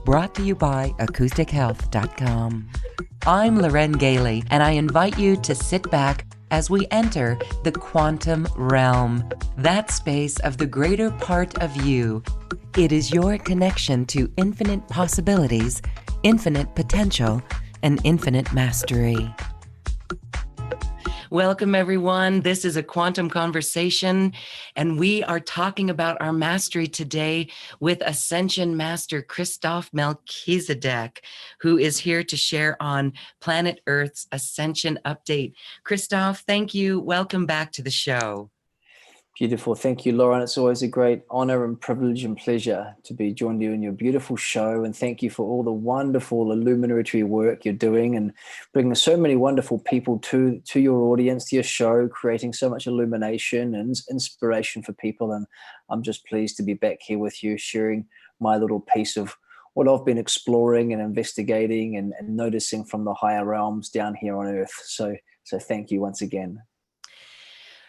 Brought to you by acoustichealth.com. I'm Loren Gailey, and I invite you to sit back as we enter the quantum realm, that space of the greater part of you. It is your connection to infinite possibilities, infinite potential, and infinite mastery. Welcome, everyone. This is a quantum conversation, and we are talking about our mastery today with Ascension Master Christof Melchizedek, who is here to share on Planet Earth's Ascension update. Christof, thank you. Welcome back to the show. Beautiful. Thank you, Lauren. It's always a great honor and privilege and pleasure to be joined you in your beautiful show. And thank you for all the wonderful illuminatory work you're doing and bringing so many wonderful people to your audience, to your show, creating so much illumination and inspiration for people. And I'm just pleased to be back here with you, sharing my little piece of what I've been exploring and investigating and noticing from the higher realms down here on Earth. So thank you once again.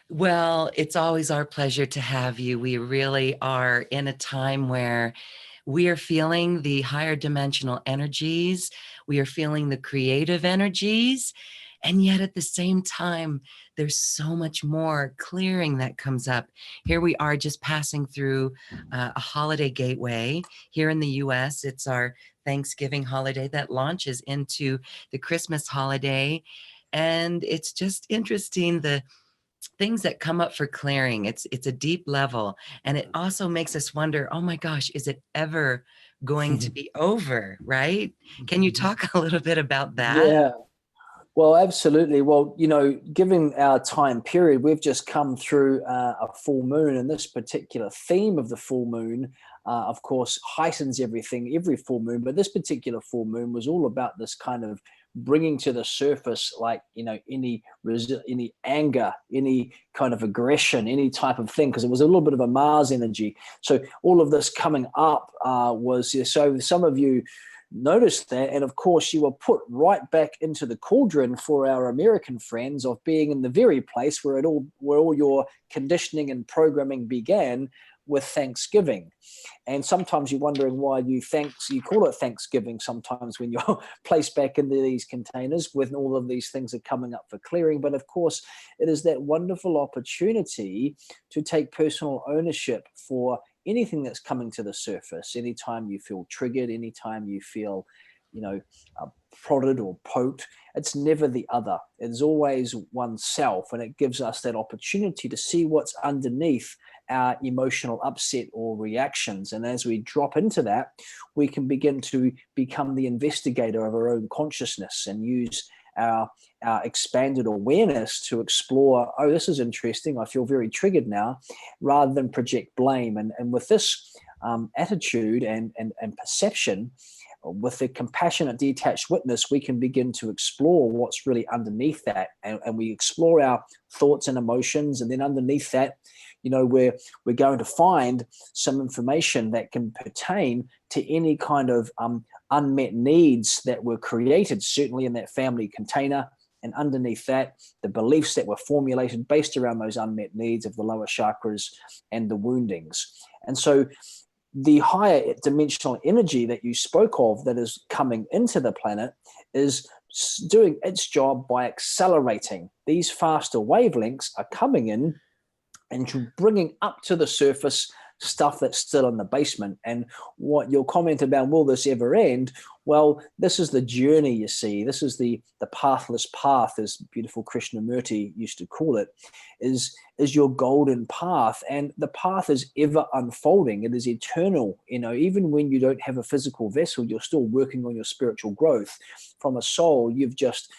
Well, it's always our pleasure to have you. We really are in a time where we are feeling the higher dimensional energies. We are feeling the creative energies. And yet at the same time, there's so much more clearing that comes up. Here we are just passing through a holiday gateway. Here in the US, it's our Thanksgiving holiday that launches into the Christmas holiday. And it's just interesting, the things that come up for clearing. It's a deep level, and it also makes us wonder, oh my gosh, is it ever going to be over, right? Can you talk a little bit about that? Yeah. Well, absolutely. Well, given our time period, we've just come through a full moon, and this particular theme of the full moon, of course, heightens everything every full moon. But this particular full moon was all about this kind of bringing to the surface, like, any anger, any kind of aggression, any type of thing, because it was a little bit of a Mars energy. So all of this coming up so some of you noticed that, and of course you were put right back into the cauldron for our American friends of being in the very place where all your conditioning and programming began, with Thanksgiving. And sometimes you're wondering why you call it Thanksgiving sometimes when you're placed back into these containers with all of these things are coming up for clearing. But of course, it is that wonderful opportunity to take personal ownership for anything that's coming to the surface. Anytime you feel triggered, anytime you feel, prodded or poked, it's never the other. It's always oneself, and it gives us that opportunity to see what's underneath our emotional upset or reactions. And as we drop into that, we can begin to become the investigator of our own consciousness and use our expanded awareness to explore, oh, this is interesting, I feel very triggered now, rather than project blame. And with this attitude and perception, with the compassionate detached witness, we can begin to explore what's really underneath that, and we explore our thoughts and emotions, and then underneath that, we're going to find some information that can pertain to any kind of unmet needs that were created, certainly in that family container, and underneath that, the beliefs that were formulated based around those unmet needs of the lower chakras and the woundings. And so the higher dimensional energy that you spoke of that is coming into the planet is doing its job by accelerating. These faster wavelengths are coming in and bringing up to the surface stuff that's still in the basement. And what your comment about, will this ever end? Well, this is the journey, you see. This is the pathless path, as beautiful Krishnamurti used to call it, is your golden path. And the path is ever unfolding. It is eternal. Even when you don't have a physical vessel, you're still working on your spiritual growth. From a soul, you've just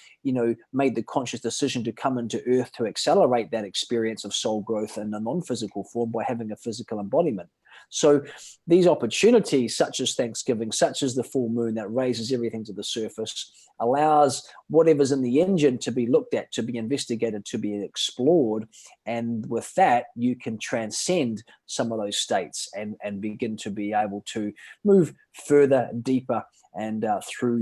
made the conscious decision to come into Earth to accelerate that experience of soul growth in a non-physical form by having a physical embodiment. So these opportunities, such as Thanksgiving, such as the full moon that raises everything to the surface, allows whatever's in the engine to be looked at, to be investigated, to be explored. And with that, you can transcend some of those states and begin to be able to move further, deeper, and through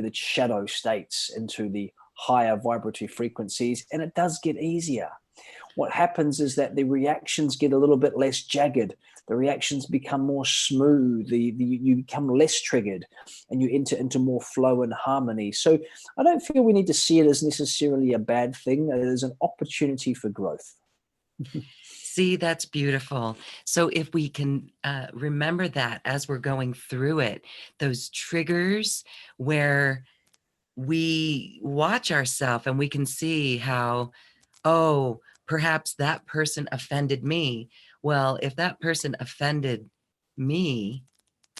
the shadow states into the higher vibratory frequencies. And it does get easier. What happens is that the reactions get a little bit less jagged. the reactions become more smooth, you become less triggered, and you enter into more flow and harmony. So I don't feel we need to see it as necessarily a bad thing. It is an opportunity for growth. See, that's beautiful. So if we can remember that as we're going through it, those triggers where we watch ourselves and we can see how, oh, perhaps that person offended me. Well, if that person offended me,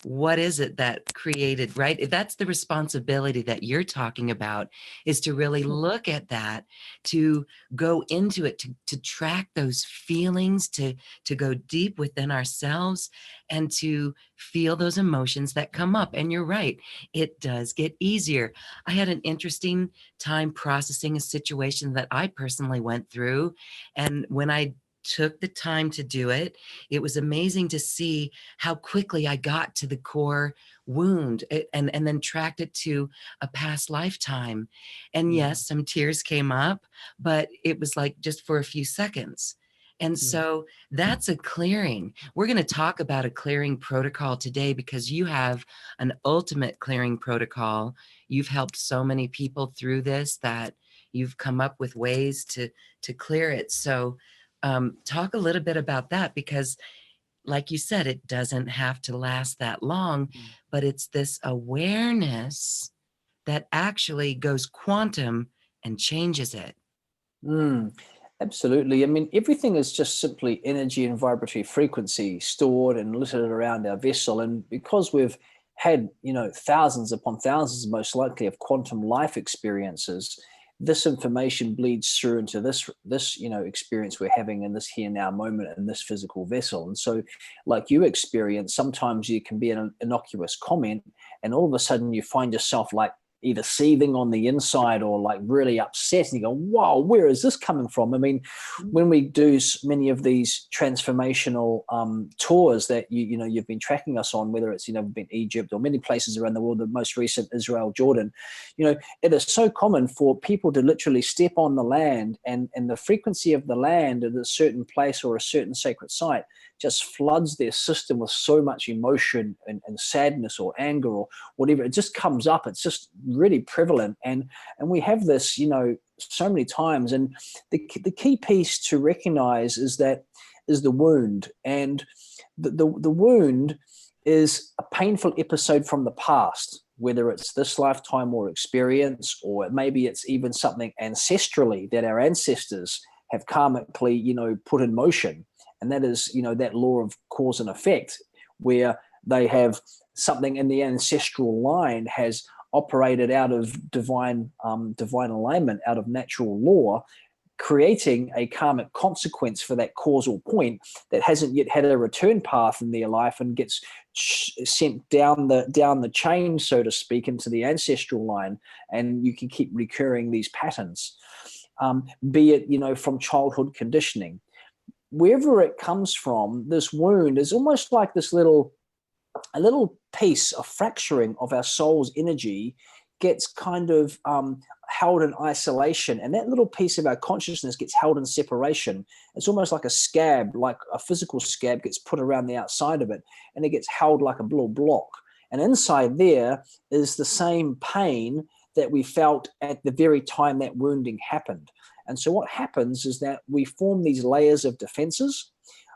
what is it that created, right? That's the responsibility that you're talking about, is to really look at that, to go into it, to track those feelings, to go deep within ourselves and to feel those emotions that come up. And you're right, it does get easier. I had an interesting time processing a situation that I personally went through. And when I took the time to do it, it was amazing to see how quickly I got to the core wound and then tracked it to a past lifetime. And yes, some tears came up, but it was like just for a few seconds. And so that's a clearing. We're going to talk about a clearing protocol today because you have an ultimate clearing protocol. You've helped so many people through this that you've come up with ways to clear it. So talk a little bit about that, because like you said, it doesn't have to last that long, but it's this awareness that actually goes quantum and changes it. Absolutely. I mean, everything is just simply energy and vibratory frequency stored and littered around our vessel. And because we've had, thousands upon thousands, most likely, of quantum life experiences, this information bleeds through into this experience we're having in this here now moment in this physical vessel. And so, like you experience, sometimes you can be an innocuous comment, and all of a sudden you find yourself like either seething on the inside or like really upset, and you go, wow, where is this coming from? I mean, when we do many of these transformational tours that you've been tracking us on, whether it's been Egypt or many places around the world, the most recent Israel, Jordan, it is so common for people to literally step on the land, and the frequency of the land at a certain place or a certain sacred site just floods their system with so much emotion and sadness or anger or whatever. It just comes up. It's just really prevalent. And we have this, so many times. And the key piece to recognize is the wound. And the wound is a painful episode from the past, whether it's this lifetime or experience, or maybe it's even something ancestrally that our ancestors have karmically, put in motion. And that is, that law of cause and effect, where they have something in the ancestral line has operated out of divine alignment, out of natural law, creating a karmic consequence for that causal point that hasn't yet had a return path in their life and gets sent down the chain, so to speak, into the ancestral line. And you can keep recurring these patterns, be it, from childhood conditioning. Wherever it comes from, this wound is almost like a little piece, a fracturing of our soul's energy gets kind of held in isolation, and that little piece of our consciousness gets held in separation. It's almost like a scab, like a physical scab gets put around the outside of it, and it gets held like a little block. And inside there is the same pain that we felt at the very time that wounding happened. And so what happens is that we form these layers of defenses,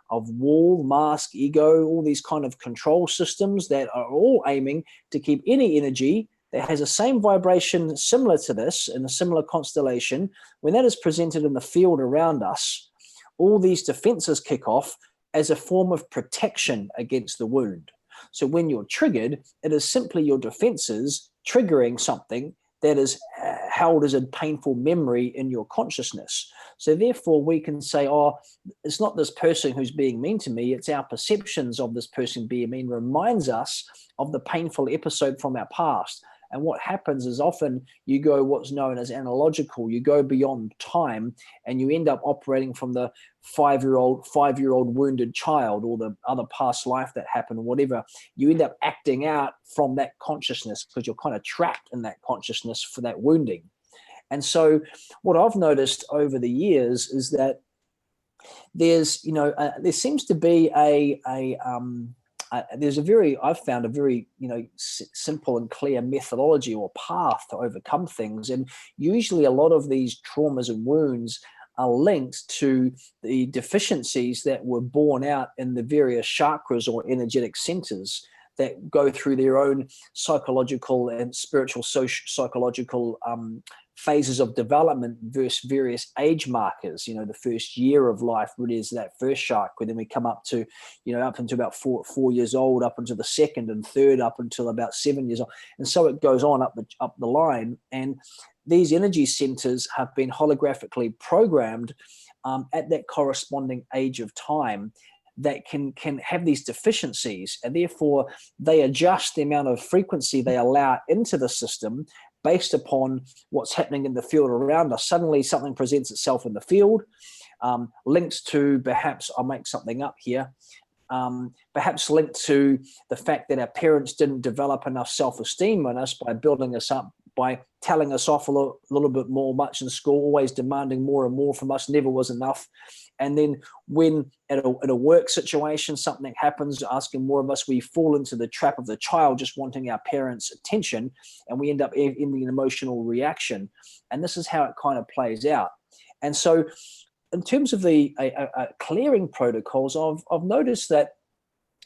of wall, mask, ego, all these kind of control systems that are all aiming to keep any energy that has the same vibration similar to this in a similar constellation. When that is presented in the field around us, all these defenses kick off as a form of protection against the wound. So when you're triggered, it is simply your defenses triggering something that is held as a painful memory in your consciousness. So therefore we can say, oh, it's not this person who's being mean to me, it's our perceptions of this person being mean reminds us of the painful episode from our past. And what happens is often you go what's known as analogical, you go beyond time, and you end up operating from the five-year-old wounded child or the other past life that happened, whatever. You end up acting out from that consciousness because you're kind of trapped in that consciousness for that wounding. And so what I've noticed over the years is that There's, there seems to be I've found a very, simple and clear methodology or path to overcome things. And usually a lot of these traumas and wounds are linked to the deficiencies that were born out in the various chakras or energetic centers that go through their own psychological and spiritual, psychological phases of development versus various age markers. The first year of life really is that first chakra. Then we come up to, up until about 4 years old, up into the second and third, up until about 7 years old. And so it goes on up the line. And these energy centers have been holographically programmed at that corresponding age of time that can have these deficiencies, and therefore they adjust the amount of frequency they allow into the system based upon what's happening in the field around us. Suddenly something presents itself in the field, links to, perhaps I'll make something up here, perhaps linked to the fact that our parents didn't develop enough self-esteem in us by building us up, by telling us off a little bit more much in school, always demanding more and more from us, never was enough. And then when at a work situation, something happens, asking more of us, we fall into the trap of the child just wanting our parents' attention, and we end up in an emotional reaction. And this is how it kind of plays out. And so in terms of the clearing protocols, I've noticed that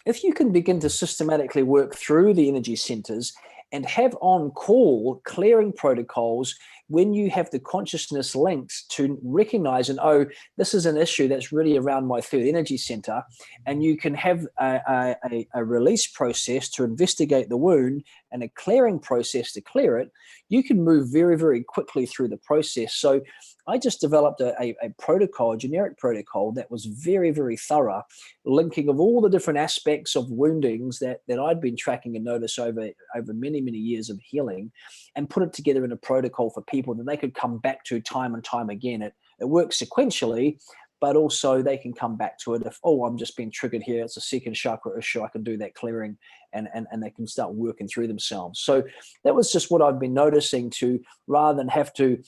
if you can begin to systematically work through the energy centers and have on-call clearing protocols when you have the consciousness links to recognize and, oh, this is an issue that's really around my third energy center, and you can have a release process to investigate the wound and a clearing process to clear it, you can move very, very quickly through the process. So I just developed a protocol, a generic protocol that was very, very thorough, linking of all the different aspects of woundings that I'd been tracking and noticed over many, many years of healing, and put it together in a protocol for people that they could come back to time and time again. It works sequentially, but also they can come back to it if, oh, I'm just being triggered here, it's a second chakra issue, I can do that clearing, and they can start working through themselves. So that was just what I've been noticing, to rather than have to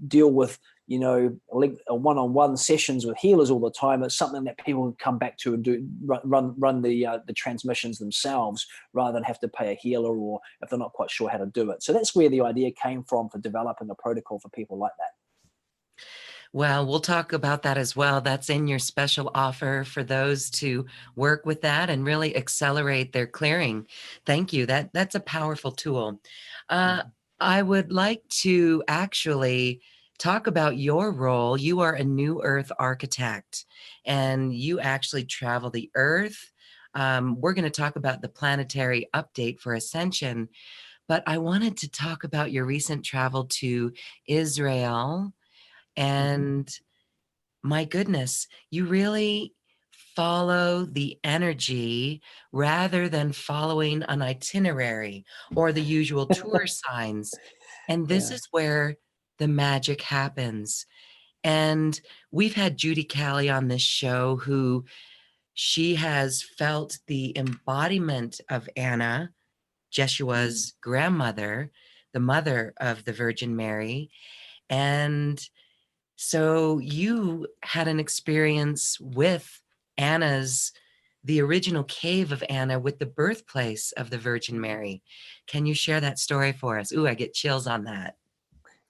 deal with one-on-one sessions with healers all the time. It's something that people can come back to and do, run the transmissions themselves, rather than have to pay a healer, or if they're not quite sure how to do it. So that's where the idea came from for developing a protocol for people like that. Well, we'll talk about that as well. That's in your special offer for those to work with that and really accelerate their clearing. Thank you. That's a powerful tool. I would like to actually talk about your role. You are a New Earth architect, and you actually travel the Earth. We're going to talk about the planetary update for Ascension, but I wanted to talk about your recent travel to Israel. And my goodness, you really follow the energy rather than following an itinerary or the usual tour signs. And this is where the magic happens. And we've had Judy Callie on this show, who she has felt the embodiment of Anna, Jeshua's grandmother, the mother of the Virgin Mary. And so you had an experience with the original cave of Anna, with the birthplace of the Virgin Mary. Can you share that story for us? Ooh, I get chills on that.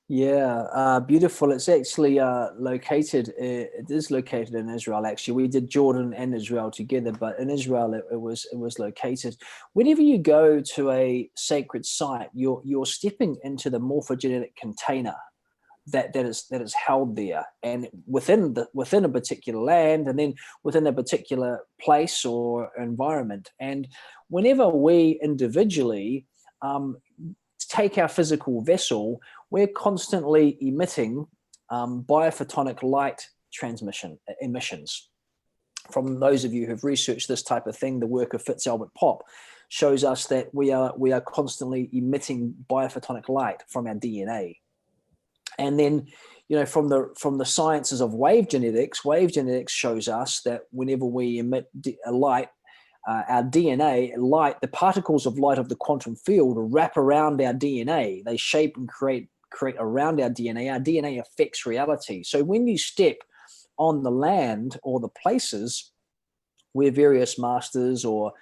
Yeah, beautiful. It's actually located. It is located in Israel. Actually, we did Jordan and Israel together, but in Israel it was located. Whenever you go to a sacred site, you're stepping into the morphogenetic container that is held there, and within a particular land, and then within a particular place or environment. And whenever we individually take our physical vessel, we're constantly emitting biophotonic light emissions. From those of you who've researched this type of thing, the work of Fitz-Albert Pop shows us that we are constantly emitting biophotonic light from our DNA. And then, from the sciences of wave genetics shows us that whenever we emit a light, our DNA light, the particles of light of the quantum field wrap around our DNA. They shape and create around our DNA. Our DNA affects reality. So when you step on the land or the places where various masters or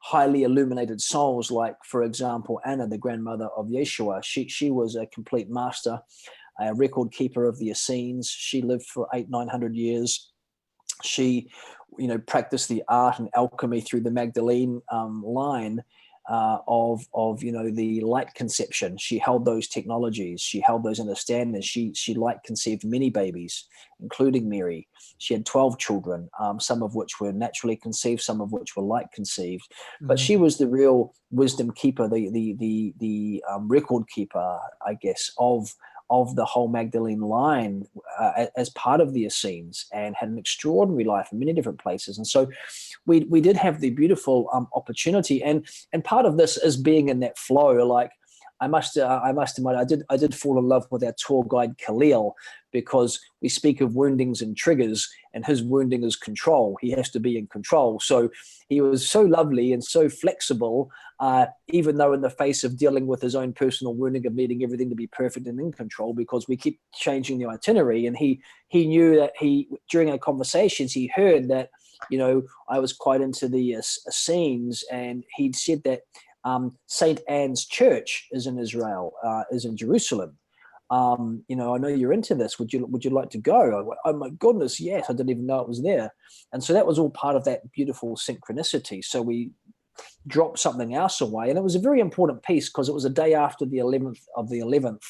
highly illuminated souls, like, for example, Anna, the grandmother of Yeshua, she was a complete master, a record keeper of the Essenes. She lived for 800-900 years. She, practiced the art and alchemy through the Magdalene line of the light conception. She held those technologies. She held those understandings. She light conceived many babies, including Mary. She had 12 children, some of which were naturally conceived, some of which were light conceived. But she was the real wisdom keeper, the record keeper, I guess, of the whole Magdalene line as part of the Essenes, and had an extraordinary life in many different places. And so we did have the beautiful opportunity, and part of this is being in that flow. Like, I must admit, I did fall in love with our tour guide Khalil, because we speak of woundings and triggers, and his wounding is control. He has to be in control. So he was so lovely and so flexible, even though in the face of dealing with his own personal wounding of needing everything to be perfect and in control, because we keep changing the itinerary. And he knew that during our conversations, he heard that, I was quite into the Essenes, and he'd said that St. Anne's Church is in Israel, is in Jerusalem. I know you're into this. Would you like to go? I went, oh my goodness, yes. I didn't even know it was there. And so that was all part of that beautiful synchronicity. So we dropped something else away, and it was a very important piece, because it was a day after the 11th of the 11th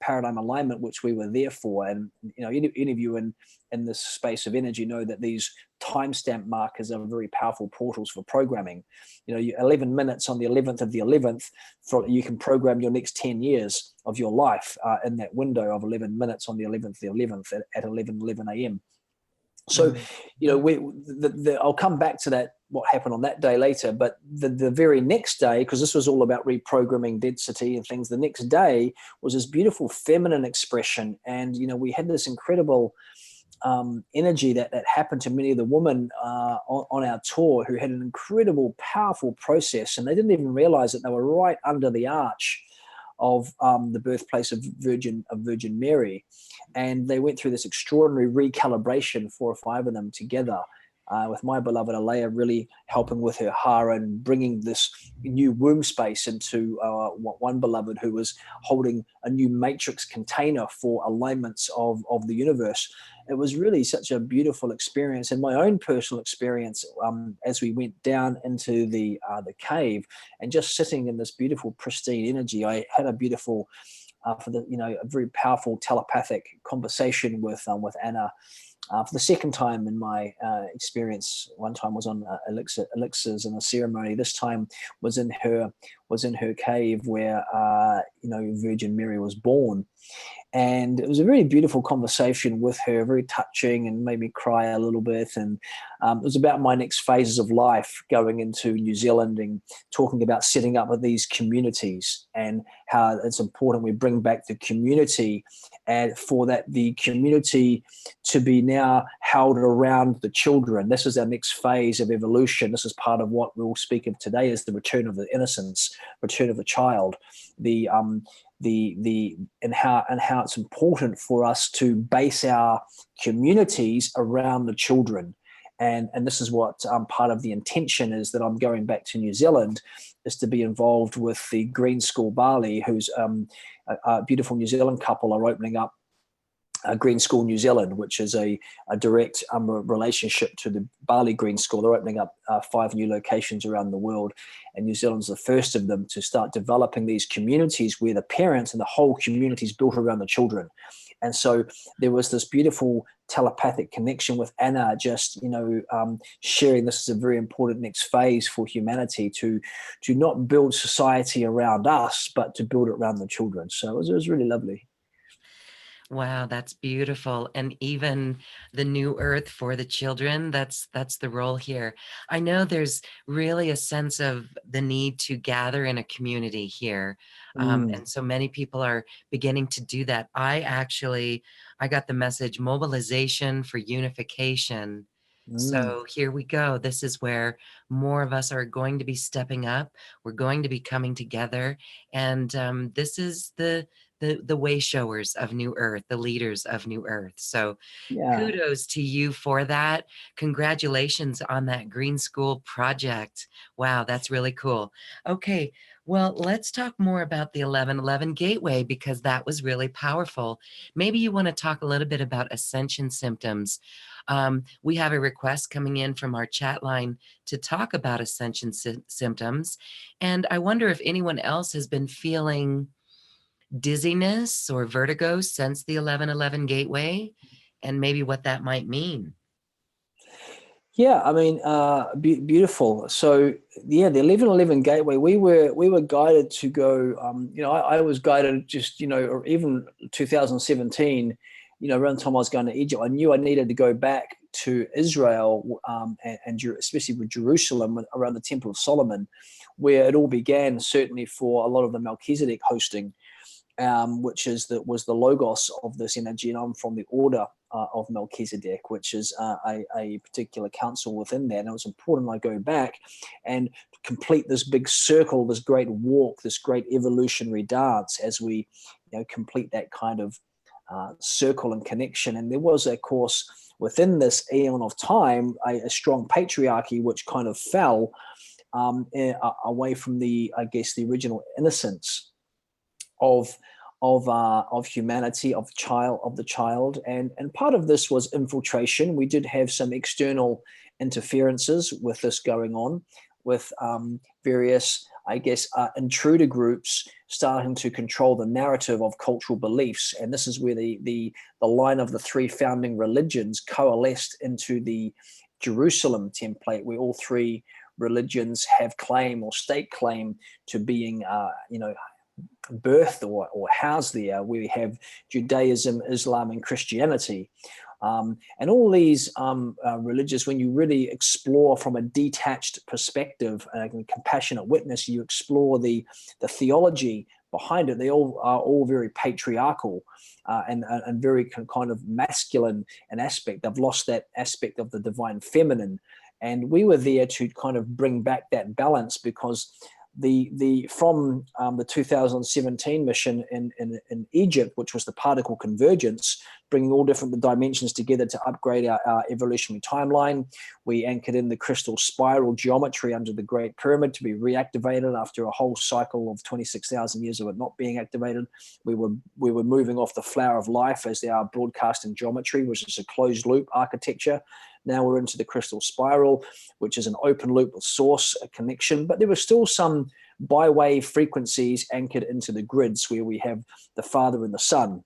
paradigm alignment, which we were there for. And any of you in this space of energy know that these timestamp markers are very powerful portals for programming. 11 minutes on the 11th of the 11th, you can program your next 10 years of your life in that window of 11 minutes on the 11th of the 11th at 11:11 a.m. So, I'll come back to that, what happened on that day later, but the very next day, because this was all about reprogramming density and things, the next day was this beautiful feminine expression. And, we had this incredible energy that happened to many of the women on our tour, who had an incredible, powerful process, and they didn't even realize that they were right under the arch of the birthplace of Virgin Mary. And they went through this extraordinary recalibration, 4 or 5 of them together, with my beloved Alea really helping with her Hara and bringing this new womb space into one beloved who was holding a new matrix container for alignments of the universe. It was really such a beautiful experience, and my own personal experience as we went down into the cave and just sitting in this beautiful pristine energy. I had a beautiful a very powerful telepathic conversation with Anna for the second time in my experience. One time was on elixirs in a ceremony. This time was in her cave where Virgin Mary was born. And it was a very beautiful conversation with her, very touching, and made me cry a little bit. And it was about my next phases of life going into New Zealand, and talking about setting up these communities and how it's important we bring back the community, and for that the community to be now held around the children. This is our next phase of evolution. This is part of what we'll speak of today, is the return of the innocence, return of the child, and how it's important for us to base our communities around the children. And this is what part of the intention is, that I'm going back to New Zealand, is to be involved with the Green School Bali, who's a beautiful New Zealand couple are opening up Green School New Zealand, which is a direct relationship to the Bali Green School. They're opening up 5 new locations around the world, and New Zealand's the first of them to start developing these communities where the parents and the whole community is built around the children. And so there was this beautiful telepathic connection with Anna, just sharing this is a very important next phase for humanity, to not build society around us, but to build it around the children. So it was really lovely. Wow, that's beautiful. And even the new earth for the children, that's the role here. I know there's really a sense of the need to gather in a community here. And so many people are beginning to do that. I got the message, mobilization for unification. So here we go. This is where more of us are going to be stepping up. We're going to be coming together. And this is the the way showers of New Earth, the leaders of New Earth. So Yeah. kudos to you for that. Congratulations on that green school project. Wow, that's really cool. Okay, well, let's talk more about the 1111 gateway because that was really powerful. Maybe you want to talk a little bit about ascension symptoms. We have a request coming in from our chat line to talk about ascension symptoms. And I wonder if anyone else has been feeling dizziness or vertigo since the 1111 gateway and maybe what that might mean. Yeah, I mean, beautiful. So yeah, the 1111 gateway, we were guided to go. I was guided just or even 2017. Around the time I was going to Egypt, I knew I needed to go back to Israel, and especially with Jerusalem around the Temple of Solomon, where it all began. Certainly for a lot of the Melchizedek hosting, which was the logos of this energy, and I'm from the order of Melchizedek, which is a particular council within that. And it was important I go back and complete this big circle, this great walk, this great evolutionary dance as we complete that kind of circle and connection. And there was, of course, within this eon of time, a strong patriarchy which kind of fell away from the original innocence of humanity, of the child, and part of this was infiltration. We did have some external interferences with this going on, with various intruder groups starting to control the narrative of cultural beliefs. And this is where the line of the three founding religions coalesced into the Jerusalem template, where all three religions have claim or stake claim to being birth or housed there. We have Judaism, Islam, and Christianity. And all these religious, when you really explore from a detached perspective and compassionate witness, you explore the theology behind it. They all are all very patriarchal and very kind of masculine in aspect. They've lost that aspect of the divine feminine. And we were there to kind of bring back that balance, because from the 2017 mission in Egypt, which was the particle convergence, bringing all different dimensions together to upgrade our evolutionary timeline. We anchored in the crystal spiral geometry under the Great Pyramid to be reactivated after a whole cycle of 26,000 years of it not being activated. We were moving off the flower of life as our broadcasting geometry, which is a closed loop architecture. Now we're into the crystal spiral, which is an open loop with source, a connection, but there were still some bi-wave frequencies anchored into the grids where we have the Father and the Son.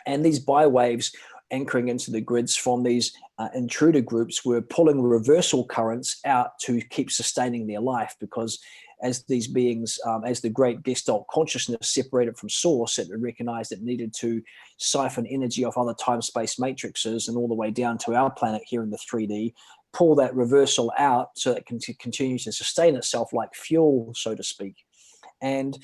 And these bi-waves anchoring into the grids from these intruder groups were pulling reversal currents out to keep sustaining their life, because as these beings, as the great Gestalt consciousness separated from source, it recognized it needed to siphon energy off other time-space matrices and all the way down to our planet here in the 3D, pull that reversal out so it can continue to sustain itself like fuel, so to speak. And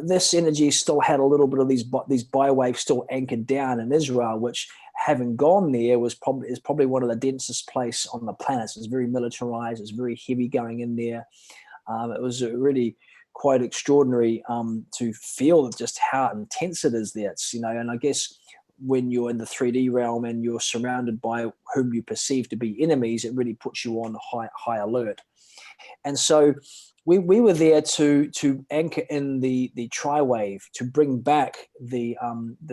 this energy still had a little bit of these bi-waves still anchored down in Israel, which, having gone there, is probably one of the densest place on the planet. It's very militarized. It's very heavy going in there. It was really quite extraordinary to feel just how intense it is there. It's, and I guess when you're in the 3D realm and you're surrounded by whom you perceive to be enemies, it really puts you on high alert. And so we were there to anchor in the tri-wave, to bring back the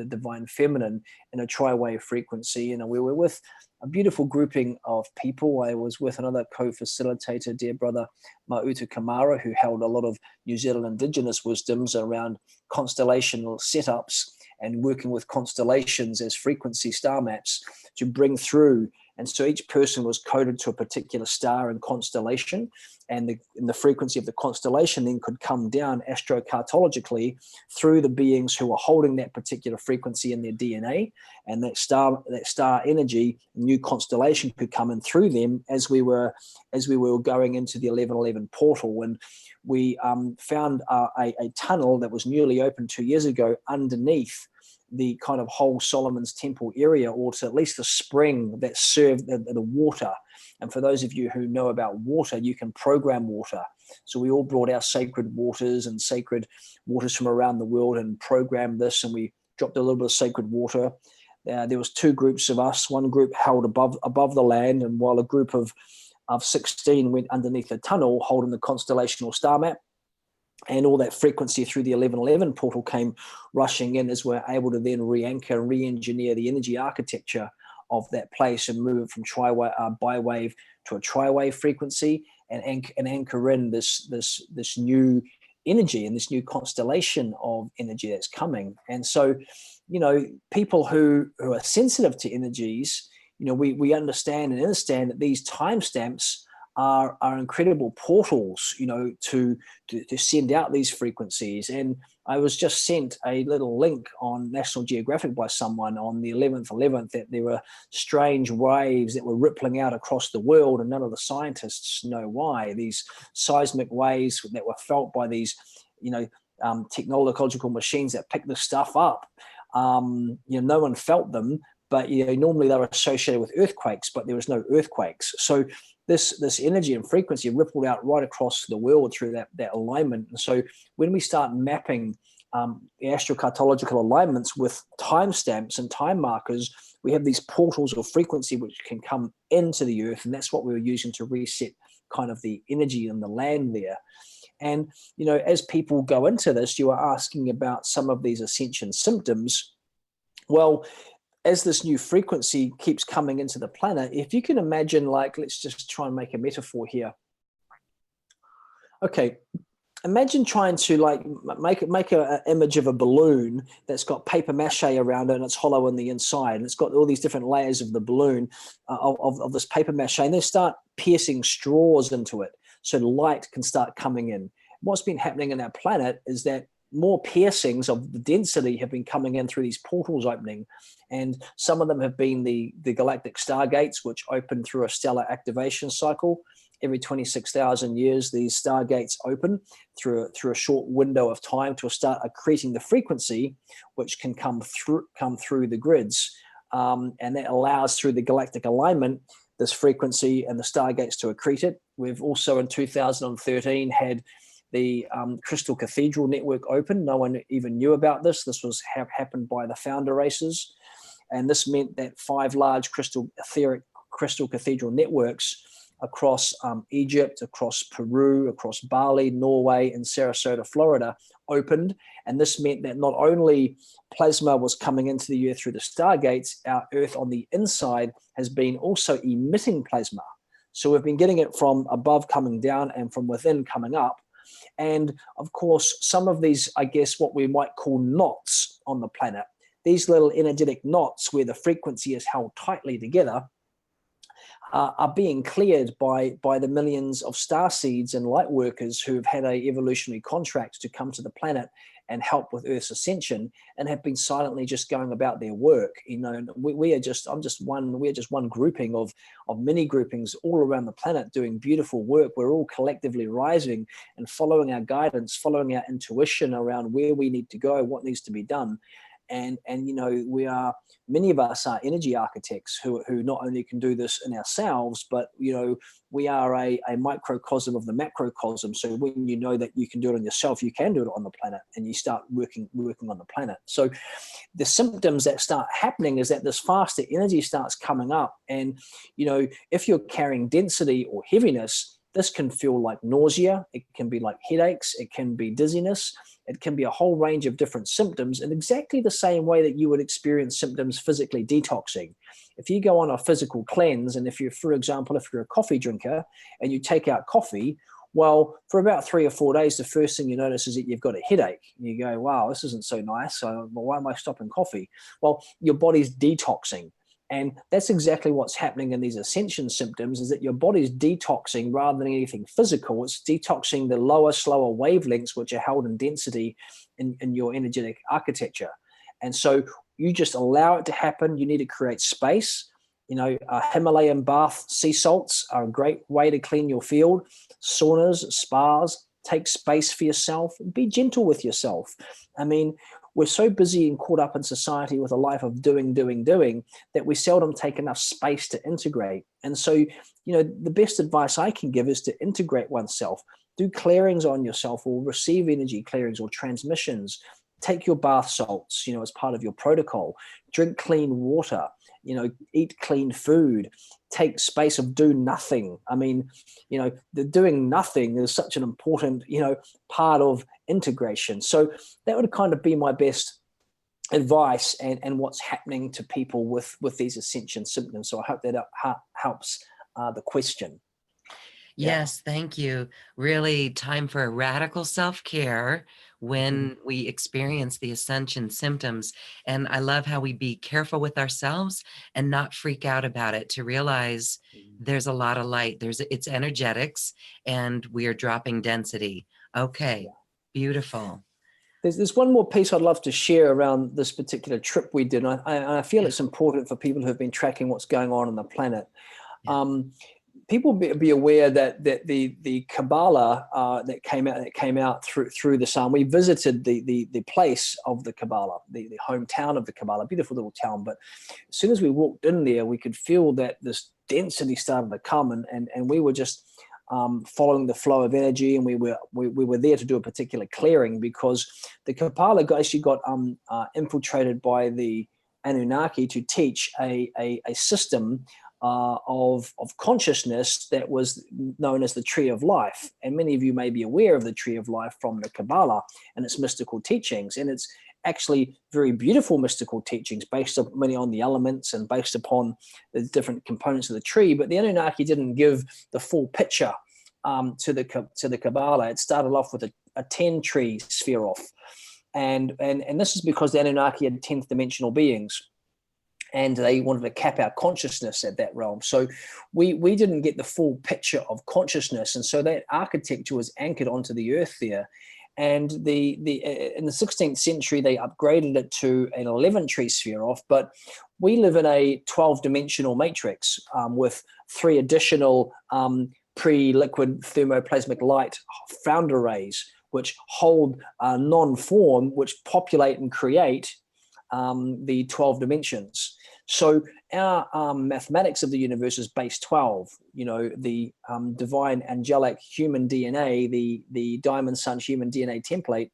divine feminine in a tri-wave frequency. We were with a beautiful grouping of people. I was with another co-facilitator, dear brother Mauta Kamara, who held a lot of New Zealand Indigenous wisdoms around constellational setups and working with constellations as frequency star maps to bring through. And so each person was coded to a particular star and constellation, and the frequency of the constellation then could come down astrocartologically through the beings who were holding that particular frequency in their DNA, and that star energy, new constellation, could come in through them as we were going into the 1111 portal. When we found a tunnel that was newly opened 2 years ago underneath the kind of whole Solomon's Temple area, or to at least the spring that served the water. And for those of you who know about water, you can program water. So we all brought our sacred waters and sacred waters from around the world and programmed this, and we dropped a little bit of sacred water. There was 2 groups of us. One group held above the land, and while a group of 16 went underneath a tunnel holding the constellational star map. And all that frequency through the 1111 portal came rushing in as we're able to then re-anchor and re-engineer the energy architecture of that place and move it from bi-wave to a tri-wave frequency, and anchor in this new energy and this new constellation of energy that's coming. And so, people who are sensitive to energies, we understand that these timestamps are incredible portals, to send out these frequencies. And I was just sent a little link on National Geographic by someone on the 11th that there were strange waves that were rippling out across the world, and none of the scientists know why. These seismic waves that were felt by these, technological machines that pick this stuff up. No one felt them, but normally they're associated with earthquakes, but there was no earthquakes. So this energy and frequency rippled out right across the world through that alignment. And so when we start mapping the astrocartological alignments with timestamps and time markers, we have these portals of frequency which can come into the earth, and that's what we were using to reset kind of the energy and the land there. And as people go into this, you are asking about some of these ascension symptoms. Well, as this new frequency keeps coming into the planet, if you can imagine, let's just try and make a metaphor here. Okay, imagine trying to make an image of a balloon that's got paper mache around it and it's hollow on the inside, and it's got all these different layers of the balloon of this paper mache, and they start piercing straws into it so light can start coming in. What's been happening in our planet is that more piercings of the density have been coming in through these portals opening, and some of them have been the galactic stargates, which open through a stellar activation cycle. Every 26,000 years, these stargates open through a short window of time to start accreting the frequency, which can come through the grids, and that allows, through the galactic alignment, this frequency and the stargates to accrete it. We've also in 2013 had the Crystal Cathedral network open. No one even knew about this. This was happened by the founder races. And this meant that 5 large etheric Crystal Cathedral networks across Egypt, across Peru, across Bali, Norway, and Sarasota, Florida, opened. And this meant that not only plasma was coming into the earth through the stargates, our earth on the inside has been also emitting plasma. So we've been getting it from above coming down and from within coming up. And of course, some of these, I guess, what we might call knots on the planet, these little energetic knots where the frequency is held tightly together, are being cleared by the millions of starseeds and light workers who have had a evolutionary contract to come to the planet and help with Earth's ascension, and have been silently just going about their work. We're just one grouping of many groupings all around the planet doing beautiful work. We're all collectively rising and following our guidance, following our intuition around where we need to go, what needs to be done. And many of us are energy architects who not only can do this in ourselves, but we are a microcosm of the macrocosm. So when you know that you can do it on yourself, you can do it on the planet, and you start working on the planet. So the symptoms that start happening is that this faster energy starts coming up, and if you're carrying density or heaviness, this can feel like nausea. It can be like headaches. It can be dizziness. It can be a whole range of different symptoms, in exactly the same way that you would experience symptoms physically detoxing. If you go on a physical cleanse, and for example, if you're a coffee drinker and you take out coffee, well, for about 3 or 4 days, the first thing you notice is that you've got a headache. You go, wow, this isn't so nice. So why am I stopping coffee? Well, your body's detoxing. And that's exactly what's happening in these ascension symptoms, is that your body's detoxing rather than anything physical. It's detoxing the lower, slower wavelengths, which are held in density in your energetic architecture. And so you just allow it to happen. You need to create space. Himalayan bath sea salts are a great way to clean your field. Saunas, spas, take space for yourself. Be gentle with yourself. I mean, we're so busy and caught up in society with a life of doing, that we seldom take enough space to integrate. And so, the best advice I can give is to integrate oneself. do clearings on yourself, or receive energy clearings or transmissions. Take your bath salts, as part of your protocol. Drink clean water, eat clean food. Take space of do nothing. I mean, the doing nothing is such an important, part of integration. So that would kind of be my best advice and what's happening to people with these ascension symptoms. So I hope that helps the question. Yes, thank you. Really time for a radical self-care when we experience the ascension symptoms. And I love how we be careful with ourselves and not freak out about it, to realize there's a lot of light. It's energetics, and we are dropping density. Okay, beautiful. There's one more piece I'd love to share around this particular trip we did. And I feel it's important for people who have been tracking what's going on the planet. People be aware that the Kabbalah that came out through the sun. We visited the place of the Kabbalah, the hometown of the Kabbalah, beautiful little town. But as soon as we walked in there, we could feel that this density started to come, and we were just following the flow of energy, and we were there to do a particular clearing, because the Kabbalah actually got infiltrated by the Anunnaki to teach a system of consciousness that was known as the Tree of Life. And many of you may be aware of the Tree of Life from the Kabbalah and its mystical teachings. And it's actually very beautiful mystical teachings based mainly on the elements and based upon the different components of the tree. But the Anunnaki didn't give the full picture to the Kabbalah. It started off with a 10-tree sphere off. And this is because the Anunnaki had 10th dimensional beings, and they wanted to cap our consciousness at that realm. So we didn't get the full picture of consciousness. And so that architecture was anchored onto the earth there. And in the 16th century, they upgraded it to an 11-tree sphere off. But we live in a 12-dimensional matrix with 3 additional pre-liquid thermoplasmic light founder rays, which hold non-form, which populate and create the 12 dimensions. So our mathematics of the universe is base 12. The divine angelic human DNA, the diamond sun human DNA template,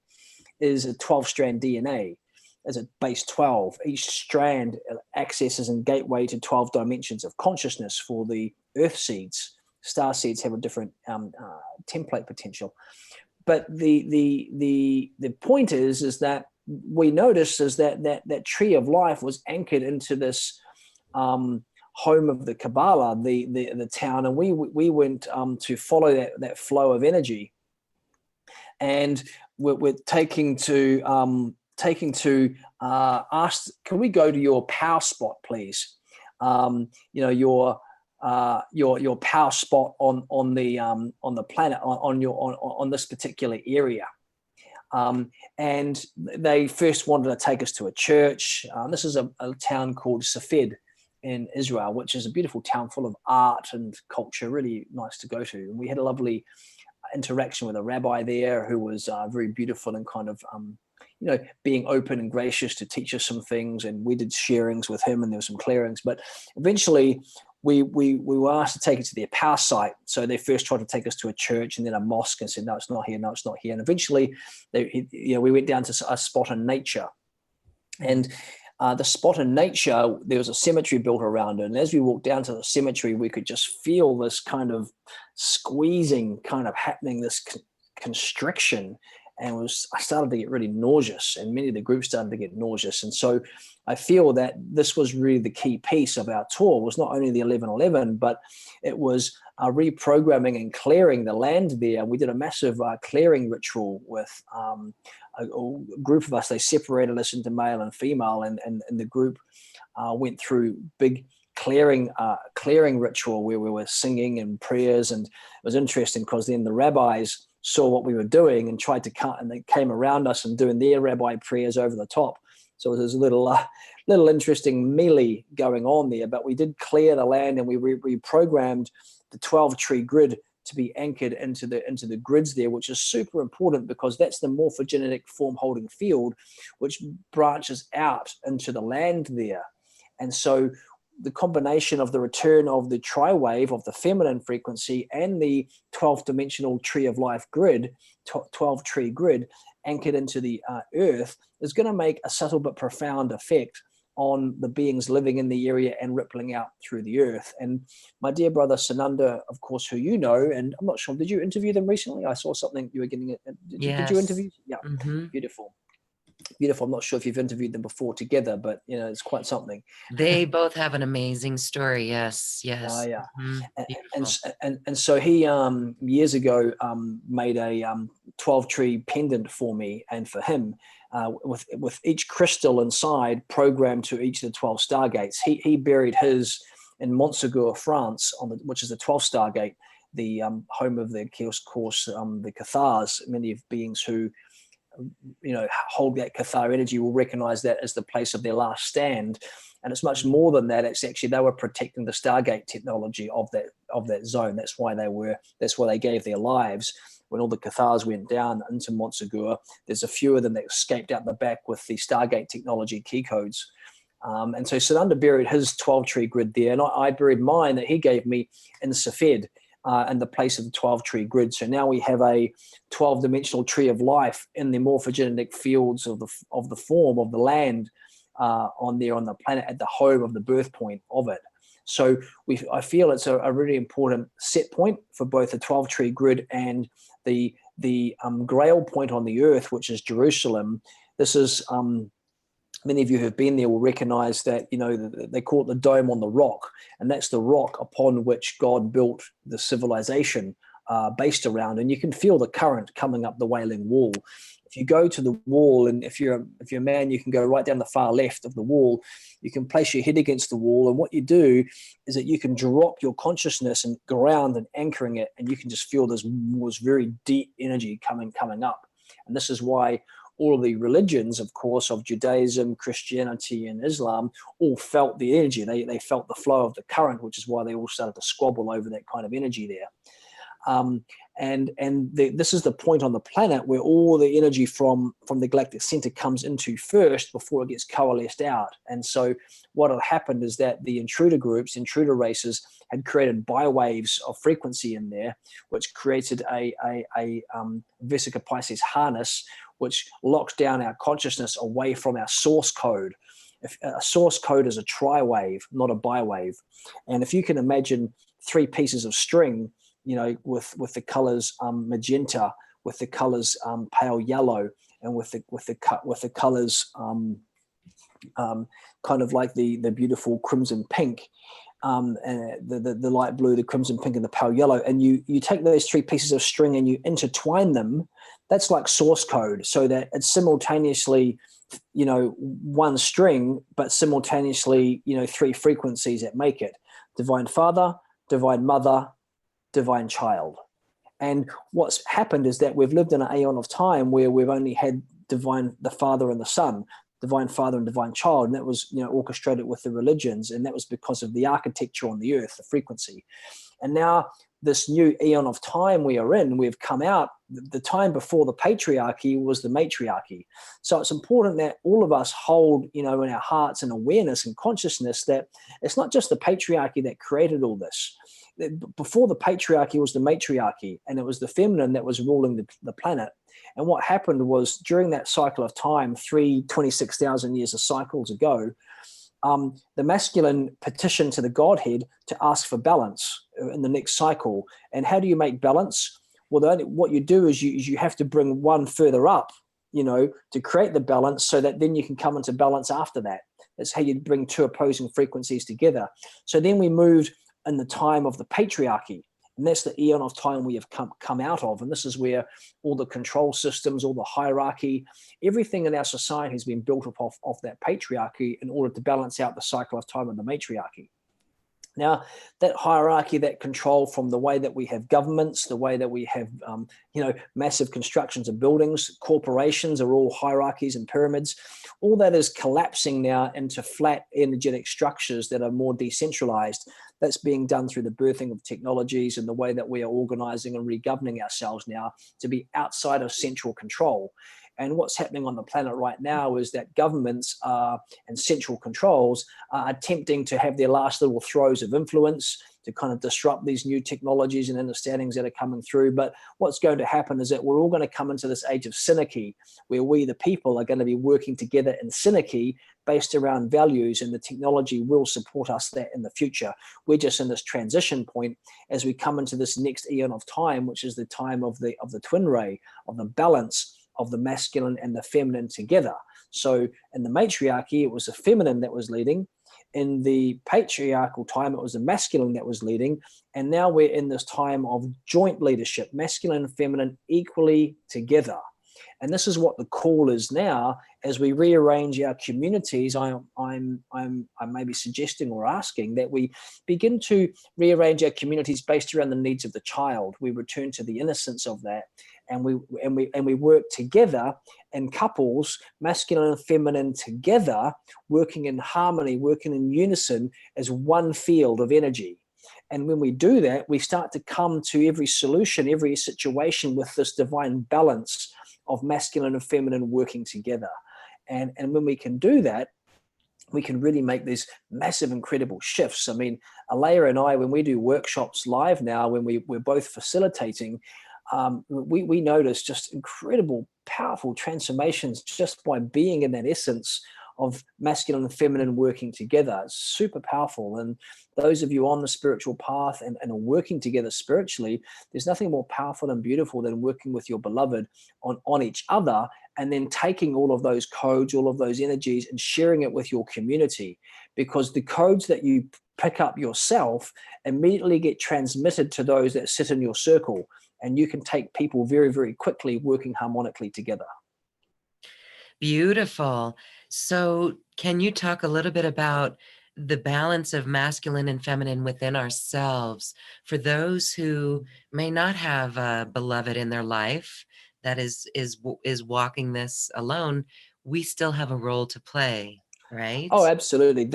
is a 12-strand DNA. As a base 12, each strand accesses and gateway to 12 dimensions of consciousness for the earth seeds. Star seeds have a different template potential. But the point is that we noticed is that Tree of Life was anchored into this home of the Kabbalah, the town, and we went to follow that flow of energy, and we're taking to ask, can we go to your power spot, please? Your power spot on the planet, on this particular area. And they first wanted to take us to a church. This is a town called Safed in Israel, which is a beautiful town full of art and culture, really nice to go to. And we had a lovely interaction with a rabbi there who was very beautiful and kind of, being open and gracious to teach us some things. And we did sharings with him, and there were some clearings. But eventually we were asked to take it to their power site. So they first tried to take us to a church and then a mosque, and said, no, it's not here. No, it's not here. And eventually we went down to a spot in nature. And the spot in nature, there was a cemetery built around it. And as we walked down to the cemetery, we could just feel this kind of squeezing kind of happening, this constriction. And I started to get really nauseous, and many of the groups started to get nauseous. And so I feel that this was really the key piece of our tour. It was not only the 1111, but it was reprogramming and clearing the land there. We did a massive clearing ritual with a group of us. They separated us into male and female, and the group went through big clearing ritual where we were singing and prayers. And it was interesting because then the rabbis saw what we were doing and tried to cut, and they came around us and doing their rabbi prayers over the top. So there's a little interesting melee going on there. But we did clear the land, and we reprogrammed the 12-tree grid to be anchored into the grids there, which is super important because that's the morphogenetic form holding field, which branches out into the land there. And so the combination of the return of the tri-wave of the feminine frequency and the 12th dimensional tree of life grid, 12 tree grid anchored into the earth, is going to make a subtle but profound effect on the beings living in the area and rippling out through the earth. And my dear brother Sananda, of course, who you know, and I'm not sure, did you interview them recently? I saw something you were getting. Did you interview? Yeah, beautiful. Beautiful. I'm not sure if you've interviewed them before together, but you know, it's quite something. They both have an amazing story. Yes, yes. Yeah. Beautiful. And so he years ago made a 12 tree pendant for me and for him, with each crystal inside programmed to each of the 12 stargates. He buried his in Montsegur, France, which is the 12th stargate, the home of the course, the Cathars. Many of beings who hold that Cathar energy will recognize that as the place of their last stand. And it's much more than that. It's actually, they were protecting the Stargate technology of that zone. That's why they gave their lives. When all the Cathars went down into Montsegur, there's a few of them that escaped out the back with the Stargate technology key codes. And so Sananda buried his 12 tree grid there, and I buried mine that he gave me in Safed, in the place of the 12 tree grid. So now we have a 12 dimensional tree of life in the morphogenetic fields of the form of the land, on the planet, at the home of the birth point of it. So I feel it's a really important set point for both the 12 tree grid and the grail point on the earth, which is Jerusalem. This is many of you who have been there will recognize that, they call it the dome on the rock, and that's the rock upon which God built the civilization based around. And you can feel the current coming up the Wailing Wall. If you go to the wall, and if you're a man, you can go right down the far left of the wall. You can place your head against the wall, and what you do is that you can drop your consciousness and ground and anchoring it, and you can just feel this very deep energy coming up. And this is why all of the religions, of course, of Judaism, Christianity, and Islam, all felt the energy. They felt the flow of the current, which is why they all started to squabble over that kind of energy there. This is the point on the planet where all the energy from the galactic center comes into first before it gets coalesced out. And so what had happened is that the intruder groups, intruder races, had created biwaves of frequency in there, which created a Vesica Pisces harness, which locks down our consciousness away from our source code. If a source code is a tri-wave, not a biwave. And if you can imagine 3 pieces of string, with the colors magenta, with the colors pale yellow, and with the colors kind of like the beautiful crimson pink, and the light blue, the crimson pink, and the pale yellow, and you take those 3 pieces of string and you intertwine them. That's like source code, so that it's simultaneously, one string, but simultaneously, 3 frequencies that make it: Divine Father, Divine Mother, Divine Child. And what's happened is that we've lived in an aeon of time where we've only had the Father and the Son, Divine Father and Divine Child, and that was orchestrated with the religions, and that was because of the architecture on the earth, the frequency. And now this new eon of time we are in, we've come out. The time before the patriarchy was the matriarchy. So it's important that all of us hold, in our hearts and awareness and consciousness that it's not just the patriarchy that created all this. Before the patriarchy was the matriarchy, and it was the feminine that was ruling the planet. And what happened was, during that cycle of time, 26,000 years of cycles ago, the masculine petitioned to the Godhead to ask for balance in the next cycle. And how do you make balance? Well, what you do is you have to bring one further up, to create the balance, so that then you can come into balance after that. That's how you bring 2 opposing frequencies together. So then we moved in the time of the patriarchy, and that's the eon of time we have come out of. And this is where all the control systems, all the hierarchy, everything in our society has been built up off that patriarchy in order to balance out the cycle of time of the matriarchy. Now, that hierarchy, that control, from the way that we have governments, the way that we have, massive constructions of buildings, corporations are all hierarchies and pyramids. All that is collapsing now into flat energetic structures that are more decentralized. that's being done through the birthing of technologies and the way that we are organizing and regoverning ourselves now to be outside of central control. And what's happening on the planet right now is that governments and central controls are attempting to have their last little throes of influence to kind of disrupt these new technologies and understandings that are coming through. But what's going to happen is that we're all going to come into this age of synarchy, where we, the people, are going to be working together in synarchy based around values, and the technology will support us that in the future. We're just in this transition point as we come into this next eon of time, which is the time of the twin ray, of the balance of the masculine and the feminine together. So in the matriarchy, it was the feminine that was leading. In the patriarchal time, it was the masculine that was leading. And now we're in this time of joint leadership, masculine and feminine equally together. And this is what the call is now as we rearrange our communities. I may be suggesting or asking that we begin to rearrange our communities based around the needs of the child. We return to the innocence of that, and we work together in couples, masculine and feminine together, working in harmony, working in unison as one field of energy. And when we do that, we start to come to every solution, every situation with this divine balance of masculine and feminine working together. And when we can do that, we can really make these massive, incredible shifts. I mean, Alea and I, when we do workshops live now, when we're both facilitating, we notice just incredible, powerful transformations just by being in that essence of masculine and feminine working together. It's super powerful. And those of you on the spiritual path and are working together spiritually, there's nothing more powerful and beautiful than working with your beloved on each other, and then taking all of those codes, all of those energies, and sharing it with your community. Because the codes that you pick up yourself immediately get transmitted to those that sit in your circle. And you can take people very, very quickly working harmonically together. Beautiful. So can you talk a little bit about the balance of masculine and feminine within ourselves for those who may not have a beloved in their life that is walking this alone? We still have a role to play, right? Oh, absolutely.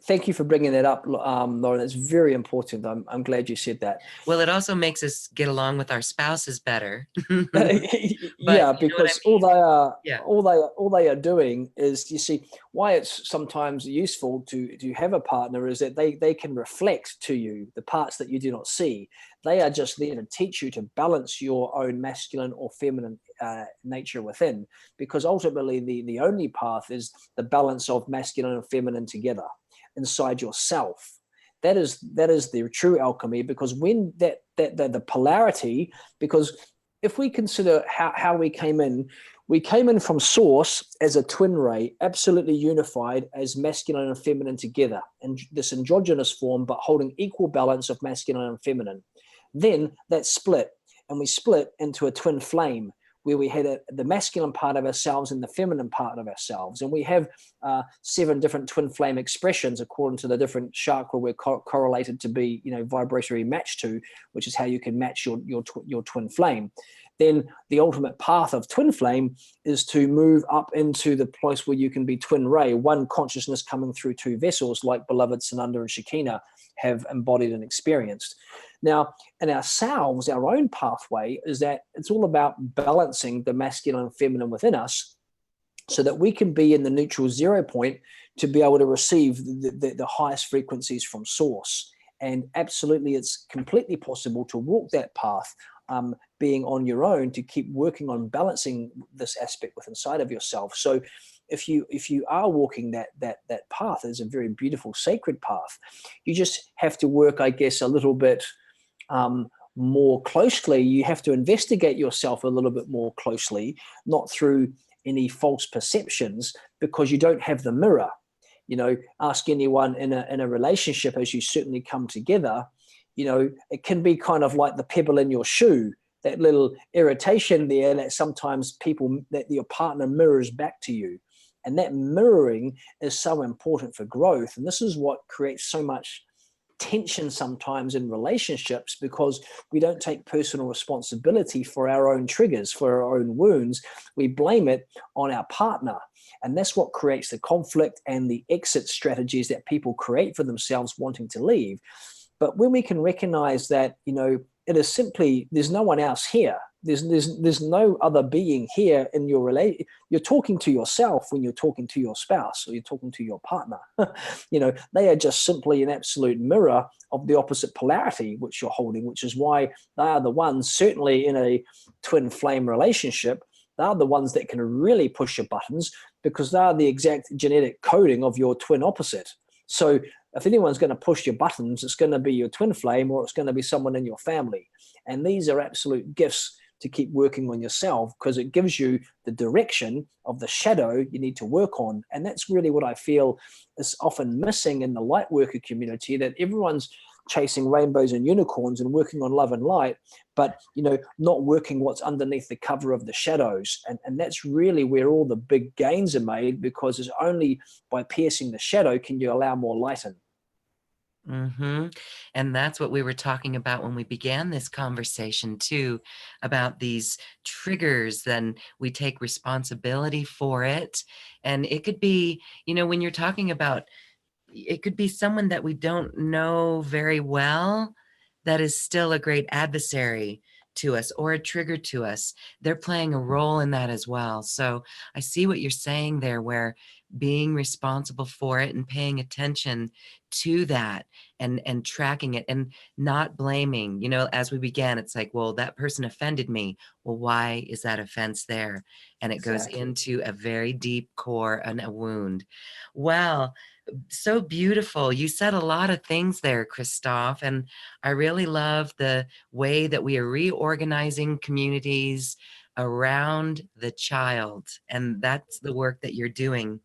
Thank you for bringing that up, Lauren. That's very important. I'm glad you said that. Well, it also makes us get along with our spouses better. Yeah, because all they are doing is, you see, why it's sometimes useful to have a partner is that they can reflect to you the parts that you do not see. They are just there to teach you to balance your own masculine or feminine nature within, because ultimately the only path is the balance of masculine and feminine together inside yourself. That is the true alchemy, because when the polarity, because if we consider how we came in from source as a twin ray, absolutely unified as masculine and feminine together, and this androgynous form, but holding equal balance of masculine and feminine. Then that split, and we split into a twin flame, where we had the masculine part of ourselves and the feminine part of ourselves. And we have 7 different twin flame expressions according to the different chakra we're correlated to be, vibratory matched to, which is how you can match your twin flame. Then the ultimate path of twin flame is to move up into the place where you can be twin ray, one consciousness coming through 2 vessels, like beloved Sananda and Shekinah have embodied and experienced. Now, in ourselves, our own pathway is that it's all about balancing the masculine and feminine within us, so that we can be in the neutral 0 point to be able to receive the highest frequencies from source. And absolutely, it's completely possible to walk that path, being on your own, to keep working on balancing this aspect within inside of yourself. So if you are walking that path, it's a very beautiful, sacred path. You just have to work, I guess, a little bit more closely. You have to investigate yourself a little bit more closely, not through any false perceptions, because you don't have the mirror. Ask anyone in a relationship, as you certainly come together, it can be kind of like the pebble in your shoe, that little irritation there that sometimes that your partner mirrors back to you. And that mirroring is so important for growth. And this is what creates so much tension sometimes in relationships because we don't take personal responsibility for our own triggers, for our own wounds. We blame it on our partner. And that's what creates the conflict and the exit strategies that people create for themselves wanting to leave. But when we can recognize that, it is simply, there's no one else here. There's no other being here in your relation. You're talking to yourself when you're talking to your spouse or you're talking to your partner. They are just simply an absolute mirror of the opposite polarity which you're holding, which is why they are the ones, certainly in a twin flame relationship, they are the ones that can really push your buttons because they are the exact genetic coding of your twin opposite. So if anyone's going to push your buttons, it's going to be your twin flame or it's going to be someone in your family. And these are absolute gifts to keep working on yourself because it gives you the direction of the shadow you need to work on. And that's really what I feel is often missing in the light worker community, that everyone's chasing rainbows and unicorns and working on love and light, but not working what's underneath the cover of the shadows. And that's really where all the big gains are made, because it's only by piercing the shadow can you allow more light in. Mm-hmm. And that's what we were talking about when we began this conversation too, about these triggers. Then we take responsibility for it. And it could be, when you're talking about, it could be someone that we don't know very well that is still a great adversary to us or a trigger to us. They're playing a role in that as well. So I see what you're saying there, where being responsible for it and paying attention to that and tracking it and not blaming, as we began, it's like, well, that person offended me. Well, why is that offense there? And it goes into a very deep core and a wound. Wow. So beautiful. You said a lot of things there, Christof, and I really love the way that we are reorganizing communities around the child, and that's the work that you're doing.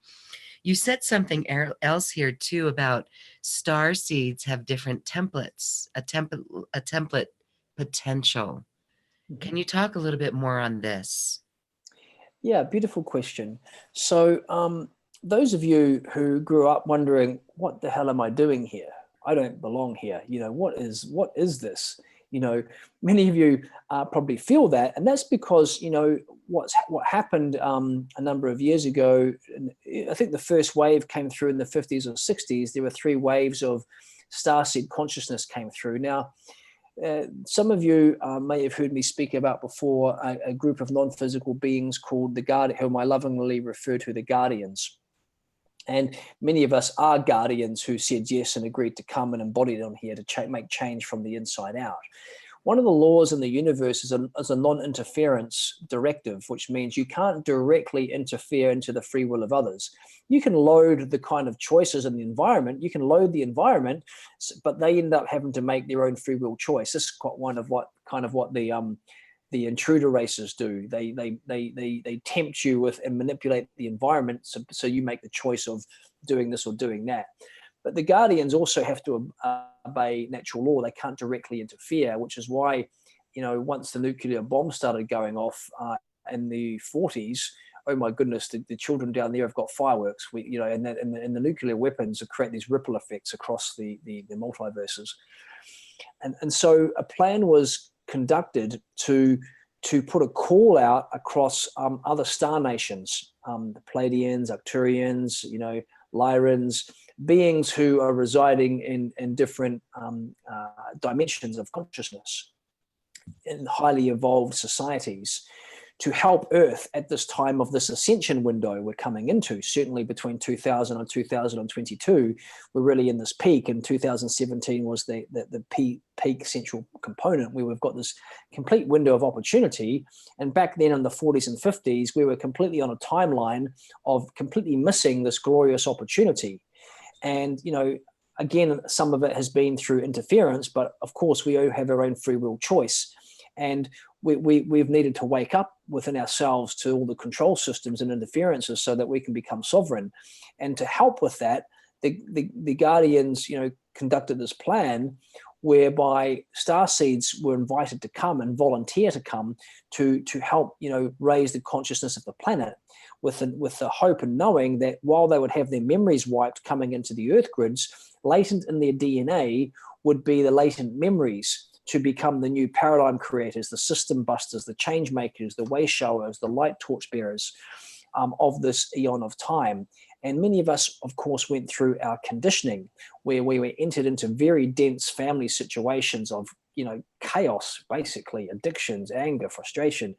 You said something else here too about star seeds have different templates, a template potential. Can you talk a little bit more on this? Yeah, beautiful question. So those of you who grew up wondering, what the hell am I doing here? I don't belong here. What is this? Many of you probably feel that. And that's because, what happened a number of years ago, I think the first wave came through in the 50s or 60s. There were 3 waves of starseed consciousness came through. Now, some of you may have heard me speak about before a group of non-physical beings called the Guardian, whom I lovingly refer to the Guardians. And many of us are guardians who said yes and agreed to come and embody them here to make change from the inside out. One of the laws in the universe is a non-interference directive, which means you can't directly interfere into the free will of others. You can load the kind of choices in the environment. You can load the environment, but they end up having to make their own free will choice. This is what the intruder races do. They tempt you with and manipulate the environment, so you make the choice of doing this or doing that. But the Guardians also have to obey natural law. They can't directly interfere, which is why, once the nuclear bomb started going off in the 40s, oh my goodness, the children down there have got fireworks. And the nuclear weapons create these ripple effects across the multiverses. And so a plan was conducted to put a call out across other star nations, the Pleiadians, Arcturians, Lyrans, beings who are residing in different dimensions of consciousness in highly evolved societies, to help Earth at this time of this ascension window we're coming into. Certainly between 2000 and 2022, we're really in this peak, and 2017 was the peak central component where we've got this complete window of opportunity. And back then in the 40s and 50s, we were completely on a timeline of completely missing this glorious opportunity. And, again, some of it has been through interference, but of course we all have our own free will choice. And we've needed to wake up within ourselves to all the control systems and interferences so that we can become sovereign. And to help with that, the Guardians, conducted this plan whereby starseeds were invited to come and volunteer to come to help, raise the consciousness of the planet, with the hope and knowing that while they would have their memories wiped coming into the earth grids, latent in their DNA would be the latent memories to become the new paradigm creators, the system busters, the change makers, the way showers, the light torch bearers of this eon of time. And many of us, of course, went through our conditioning, where we were entered into very dense family situations of, chaos, basically, addictions, anger, frustration,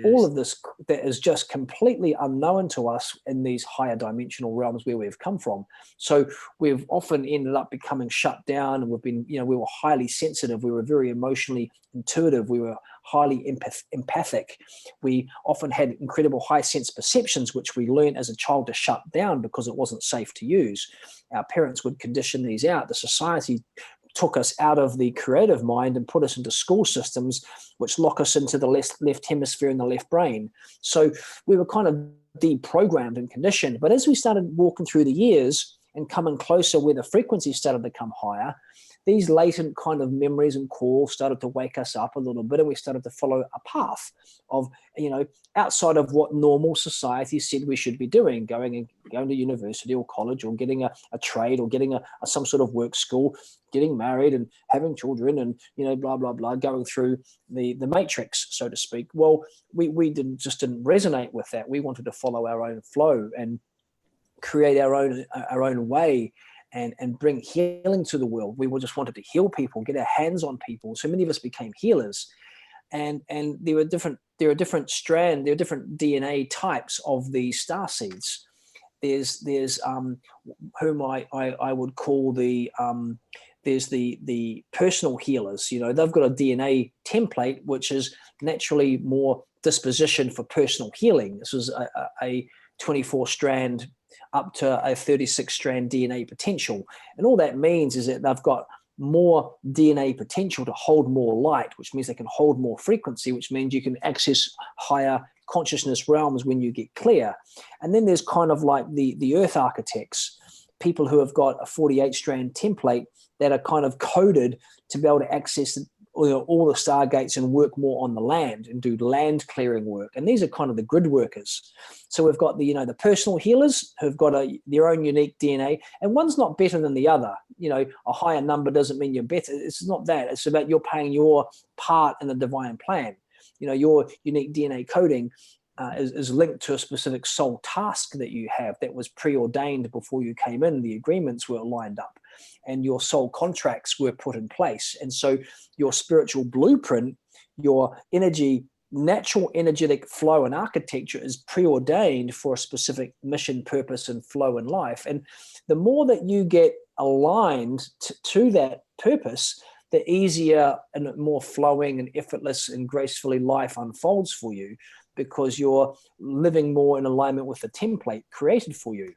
all of this that is just completely unknown to us in these higher dimensional realms where we've come from. So we've often ended up becoming shut down, and we've been, we were highly sensitive. We were very emotionally intuitive. We were highly empathic. We often had incredible high sense perceptions, which we learned as a child to shut down because it wasn't safe to use. Our parents would condition these out. The society took us out of the creative mind and put us into school systems which lock us into the left hemisphere and the left brain. So we were kind of deprogrammed and conditioned. But as we started walking through the years and coming closer where the frequency started to come higher, these latent kind of memories and calls started to wake us up a little bit, and we started to follow a path of, outside of what normal society said we should be doing, going to university or college, or getting a trade, or getting some sort of work school, getting married and having children, and, blah, blah, blah, going through the matrix, so to speak. Well, we didn't resonate with that. We wanted to follow our own flow and create our own way, and bring healing to the world. We just wanted to heal people, get our hands on people. So many of us became healers, and there are different DNA types of these starseeds. There's whom I would call there's the personal healers. They've got a DNA template which is naturally more disposition for personal healing. This is a 24 strand up to a 36 strand DNA potential. And all that means is that they've got more DNA potential to hold more light, which means they can hold more frequency, which means you can access higher consciousness realms when you get clear. And then there's kind of like the earth architects, people who have got a 48 strand template that are kind of coded to be able to access all the stargates and work more on the land and do land clearing work. And these are kind of the grid workers. So we've got the personal healers who've got their own unique DNA, and one's not better than the other. A higher number doesn't mean you're better. It's not that. It's about you're playing your part in the divine plan. Your unique DNA coding is linked to a specific soul task that you have that was preordained before you came in. The agreements were lined up, and your soul contracts were put in place. And so your spiritual blueprint, your natural energetic flow and architecture is preordained for a specific mission, purpose, and flow in life. And the more that you get aligned to that purpose, the easier and more flowing and effortless and gracefully life unfolds for you, because you're living more in alignment with the template created for you.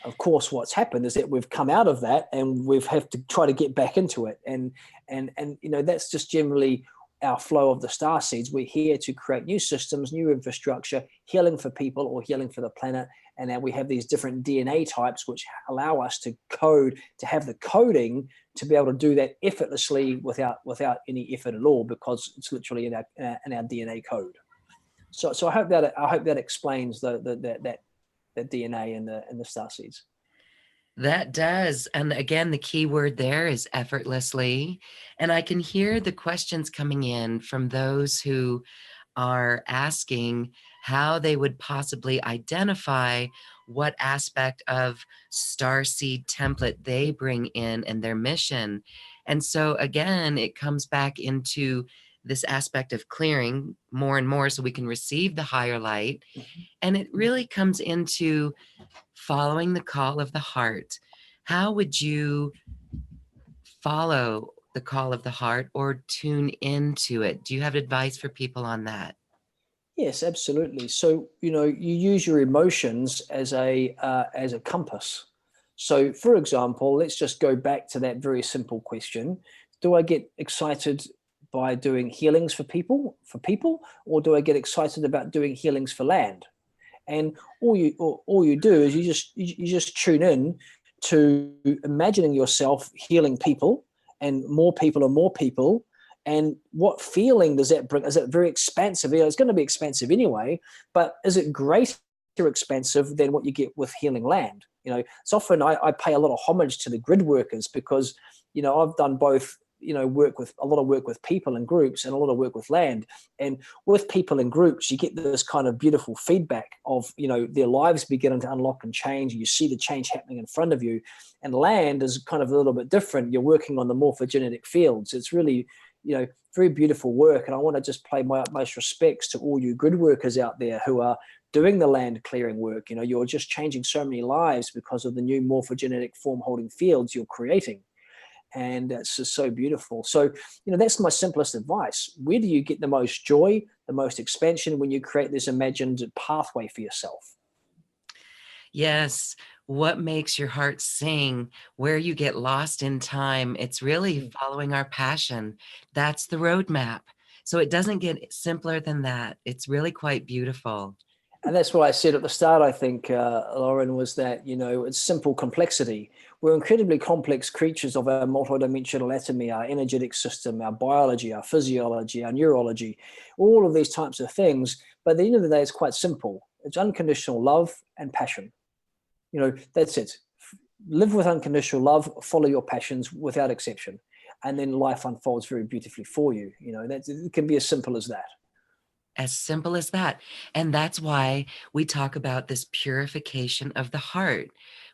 Of course, what's happened is that we've come out of that, and we've have to try to get back into it. And that's just generally our flow of the starseeds. We're here to create new systems, new infrastructure, healing for people or healing for the planet. And now we have these different DNA types which allow us to have the coding to be able to do that effortlessly without any effort at all, because it's literally in our DNA code. So I hope that explains that DNA and the starseeds. That does. And again, the key word there is effortlessly. And I can hear the questions coming in from those who are asking how they would possibly identify what aspect of starseed template they bring in their mission. And so again, it comes back into this aspect of clearing more and more so we can receive the higher light. And it really comes into following the call of the heart. How would you follow the call of the heart or tune into it? Do you have advice for people on that? Yes, absolutely. So, you use your emotions as a compass. So, for example, let's just go back to that very simple question. Do I get excited by doing healings for people, or do I get excited about doing healings for land? And all you do is you just tune in to imagining yourself healing people and more people are more people. And what feeling does that bring? Is it very expansive? It's going to be expensive anyway, but is it greater expensive than what you get with healing land? It's often I pay a lot of homage to the grid workers because, I've done both, work with a lot of work with people and groups and a lot of work with land. And with people and groups, you get this kind of beautiful feedback of, their lives beginning to unlock and change. You see the change happening in front of you. And land is kind of a little bit different. You're working on the morphogenetic fields. It's really, very beautiful work. And I want to just pay my utmost respects to all you grid workers out there who are doing the land clearing work. You're just changing so many lives because of the new morphogenetic form holding fields you're creating. And it's just so beautiful. So, that's my simplest advice. Where do you get the most joy, the most expansion when you create this imagined pathway for yourself? Yes. What makes your heart sing, where you get lost in time. It's really following our passion. That's the roadmap. So it doesn't get simpler than that. It's really quite beautiful. And that's what I said at the start, I think, Lauren, was that, it's simple complexity. We're incredibly complex creatures of our multidimensional anatomy, our energetic system, our biology, our physiology, our neurology, all of these types of things. But at the end of the day, it's quite simple. It's unconditional love and passion. That's it. Live with unconditional love, follow your passions without exception. And then life unfolds very beautifully for you. It can be as simple as that. As simple as that. And that's why we talk about this purification of the heart.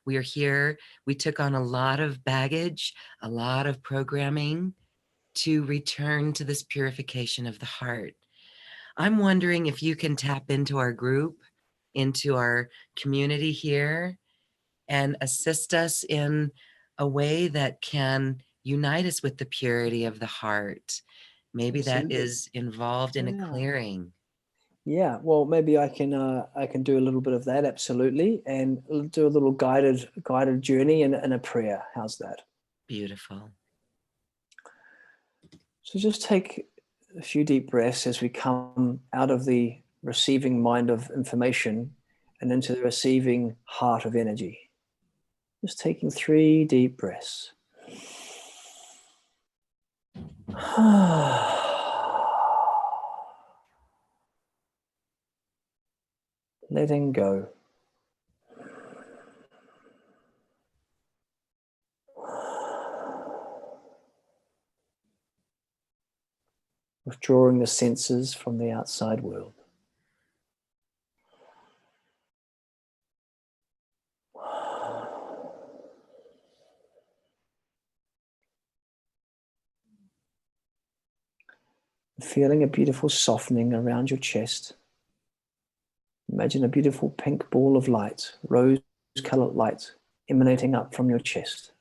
We are here. We took on a lot of baggage, a lot of programming to return to this purification of the heart. I'm wondering if you can tap into our group, into our community here, and assist us in a way that can unite us with the purity of the heart. Maybe that Absolutely. is involved in a Yeah. clearing. Yeah, well, maybe I can do a little bit of that, absolutely, and do a little guided journey and a prayer. How's that? Beautiful. So just take a few deep breaths as we come out of the receiving mind of information and into the receiving heart of energy. Just taking 3 deep breaths. Letting go. Withdrawing the senses from the outside world. Feeling a beautiful softening around your chest. Imagine a beautiful pink ball of light, rose-colored light, emanating up from your chest.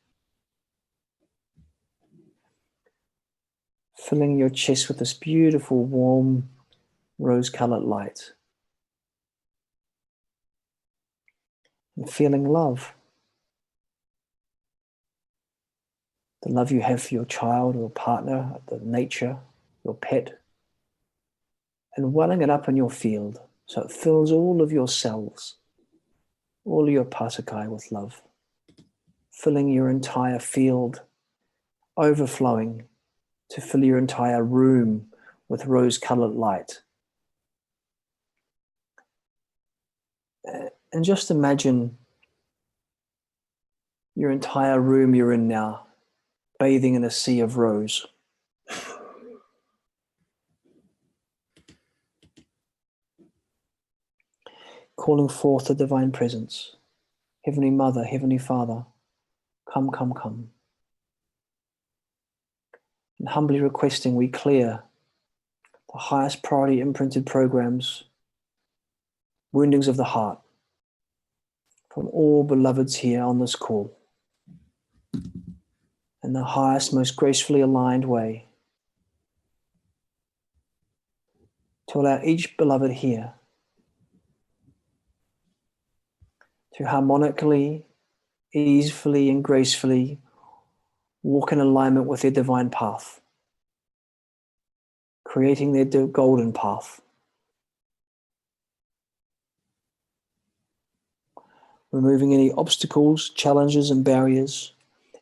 Filling your chest with this beautiful, warm, rose-colored light. And feeling love. The love you have for your child or partner, the nature, your pet. And welling it up in your field so it fills all of your cells, all of your Pasakai with love. Filling your entire field, overflowing to fill your entire room with rose-colored light. And just imagine your entire room you're in now, bathing in a sea of rose. Calling forth the divine presence. Heavenly Mother, Heavenly Father, come, come, come. And humbly requesting we clear the highest priority imprinted programs, woundings of the heart, from all beloveds here on this call. In the highest, most gracefully aligned way, to allow each beloved here to harmonically, easily, and gracefully walk in alignment with their divine path, creating their golden path. Removing any obstacles, challenges, and barriers,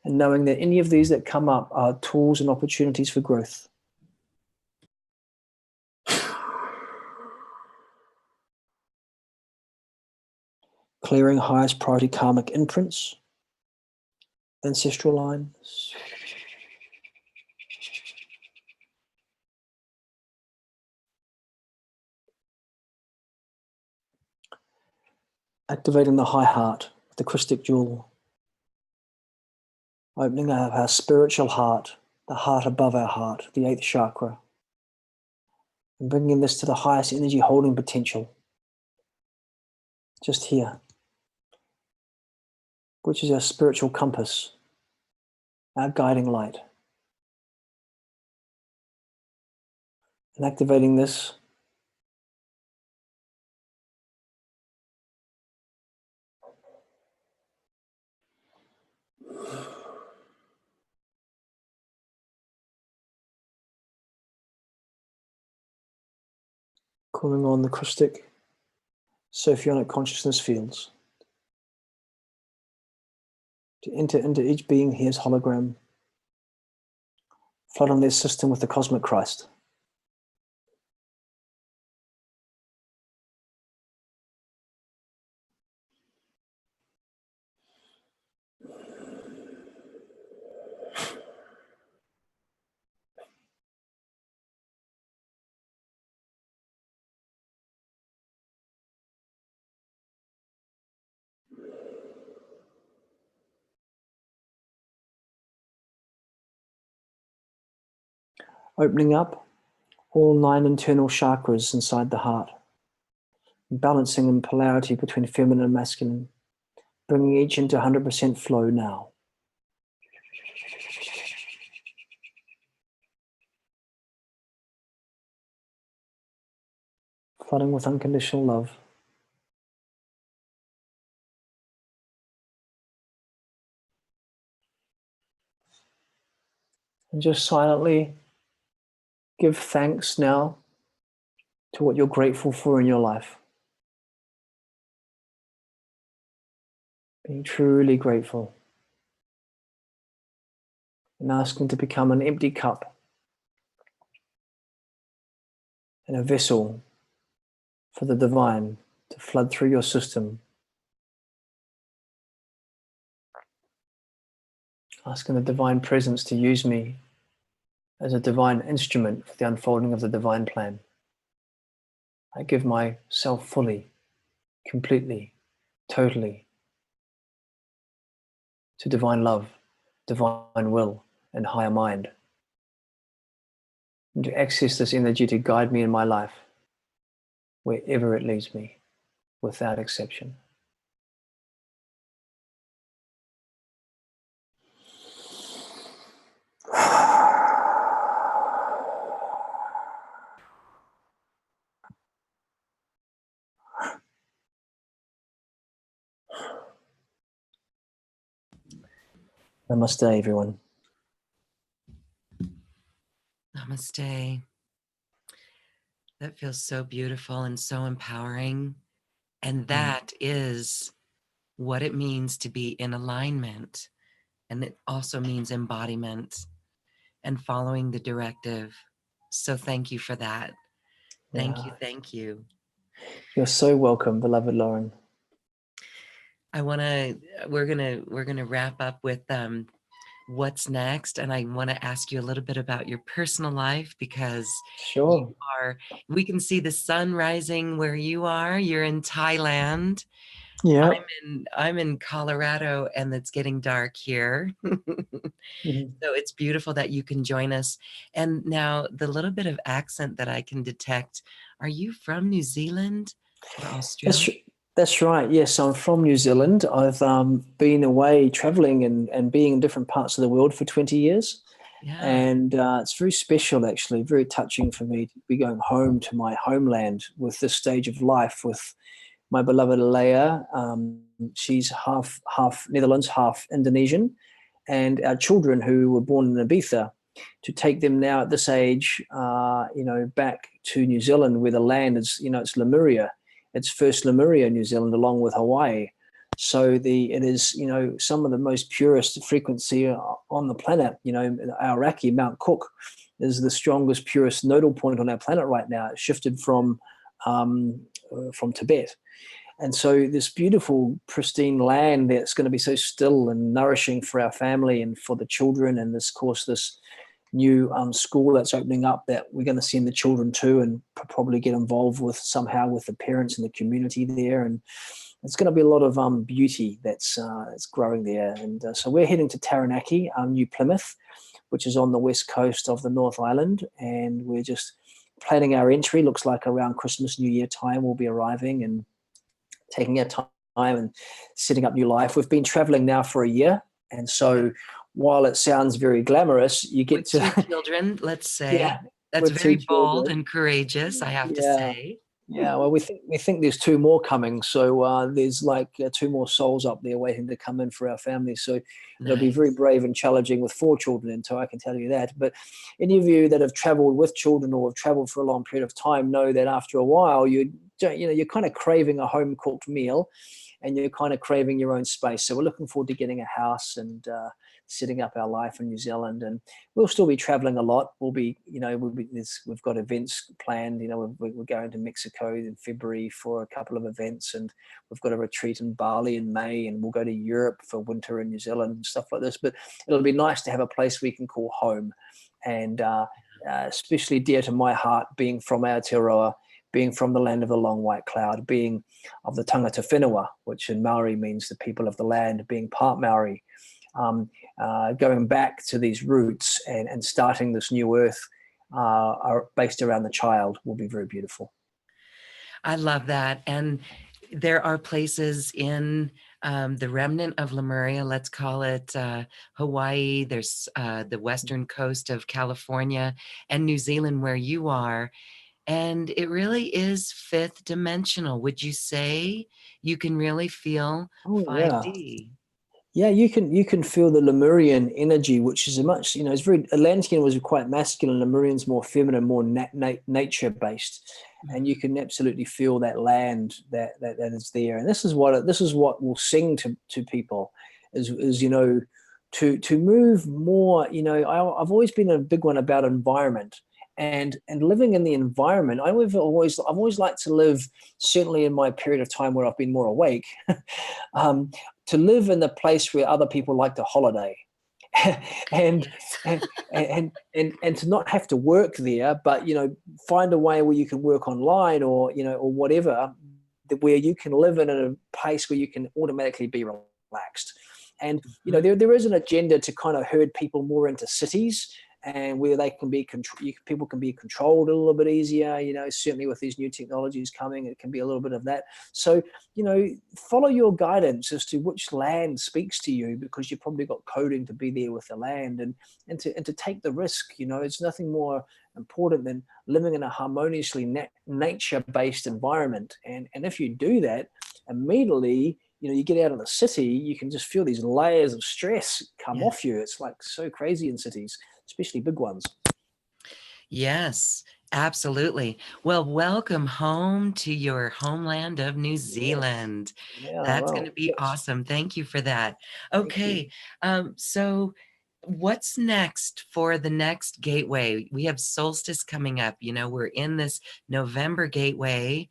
and knowing that any of these that come up are tools and opportunities for growth. Clearing highest priority karmic imprints, ancestral lines. Activating the high heart, the Christic jewel. Opening up our spiritual heart, the heart above our heart, the 8th chakra. And bringing this to the highest energy holding potential. Just here. Which is our spiritual compass, our guiding light. And activating this, calling on the Christic Sophionic consciousness fields to enter into each being here's hologram, flooding their system with the cosmic Christ. Opening up all 9 internal chakras inside the heart, balancing in polarity between feminine and masculine, bringing each into 100% flow now. Flooding with unconditional love. And just silently give thanks now to what you're grateful for in your life. Being truly grateful. And asking to become an empty cup and a vessel for the divine to flood through your system. Asking the divine presence to use me as a divine instrument for the unfolding of the divine plan. I give myself fully, completely, totally to divine love, divine will, and higher mind. And to access this energy to guide me in my life, wherever it leads me, without exception. Namaste, everyone. Namaste. That feels so beautiful and so empowering. And that is what it means to be in alignment. And it also means embodiment and following the directive. So thank you for that. Thank you. Thank you. You're so welcome, beloved Lauren. We're gonna wrap up with what's next, and I want to ask you a little bit about your personal life, because Sure. we can see the sun rising where you are. You're in Thailand. Yeah. I'm in Colorado, and it's getting dark here. So it's beautiful that you can join us. And now the little bit of accent that I can detect, are you from New Zealand or Australia? That's right. Yes, I'm from New Zealand. I've been away traveling and being in different parts of the world for 20 years. Yeah. And it's very special, actually, very touching for me to be going home to my homeland with this stage of life with my beloved Leia. She's half Netherlands, half Indonesian. And our children who were born in Ibiza, to take them now at this age, back to New Zealand, where the land is, it's Lemuria. It's first Lemuria, New Zealand, along with Hawaii. So it is, some of the most purest frequency on the planet. Our Iraqi Mount Cook is the strongest, purest nodal point on our planet right now. It shifted from Tibet. And so this beautiful, pristine land that's going to be so still and nourishing for our family and for the children, and this new school that's opening up that we're going to send the children to and probably get involved with somehow with the parents and the community there. And it's going to be a lot of beauty that's growing there. And so we're heading to Taranaki, New Plymouth, which is on the west coast of the North Island. And we're just planning our entry. Looks like around Christmas, New Year time, we'll be arriving and taking our time and setting up new life. We've been traveling now for a year. And so while it sounds very glamorous, you get with two children, let's say. Yeah, that's very bold and courageous, I have to say. Yeah, well, we think there's two more coming. So there's like two more souls up there waiting to come in for our family. So it'll be very brave and challenging with 4 children in tow, I can tell you that. But any of you that have traveled with children or have traveled for a long period of time know that after a while, you're kind of craving a home-cooked meal, and you're kind of craving your own space. So we're looking forward to getting a house and setting up our life in New Zealand. And we'll still be traveling a lot. We've got events planned. We're going to Mexico in February for a couple of events, and we've got a retreat in Bali in May, and we'll go to Europe for winter in New Zealand and stuff like this. But it'll be nice to have a place we can call home, and especially dear to my heart, being from Aotearoa, being from the land of the long white cloud, being of the tangata whenua, which in Maori means the people of the land, being part Maori, going back to these roots and starting this new earth are based around the child will be very beautiful. I love that. And there are places in the remnant of Lemuria, let's call it Hawaii, there's the western coast of California and New Zealand where you are. And it really is 5th dimensional. Would you say you can really feel 5D? Yeah, you can feel the Lemurian energy, which is it's very, Atlantean was quite masculine, Lemurian's more feminine, more nature based, and you can absolutely feel that land that is there. And this is what will sing to people is to move more. I've always been a big one about environment. And living in the environment, I've always liked to live, certainly in my period of time where I've been more awake, to live in the place where other people like to holiday, and to not have to work there, but find a way where you can work online or whatever, where you can live in a place where you can automatically be relaxed. And there is an agenda to kind of herd people more into cities, and where they can be people can be controlled a little bit easier. Certainly with these new technologies coming, it can be a little bit of that. So follow your guidance as to which land speaks to you, because you've probably got coding to be there with the land, and to take the risk. It's nothing more important than living in a harmoniously nature-based environment. And if you do that, immediately you get out of the city, you can just feel these layers of stress come off you. It's like so crazy in cities, especially big ones. Yes, absolutely. Well, welcome home to your homeland of New Zealand. Yes. Yeah, that's going to be awesome. Thank you for that. Okay, so what's next for the next gateway? We have Solstice coming up. We're in this November gateway,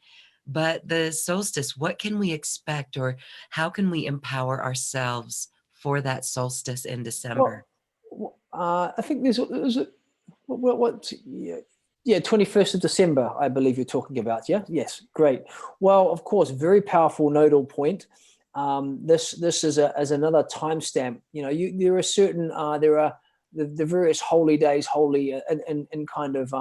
but the solstice, what can we expect, or how can we empower ourselves for that solstice in December? Well, I think there's what 21st of December, I believe you're talking about. Yes, great. Well, of course, very powerful nodal point. This is another timestamp. There are certain the various holy days, in kind of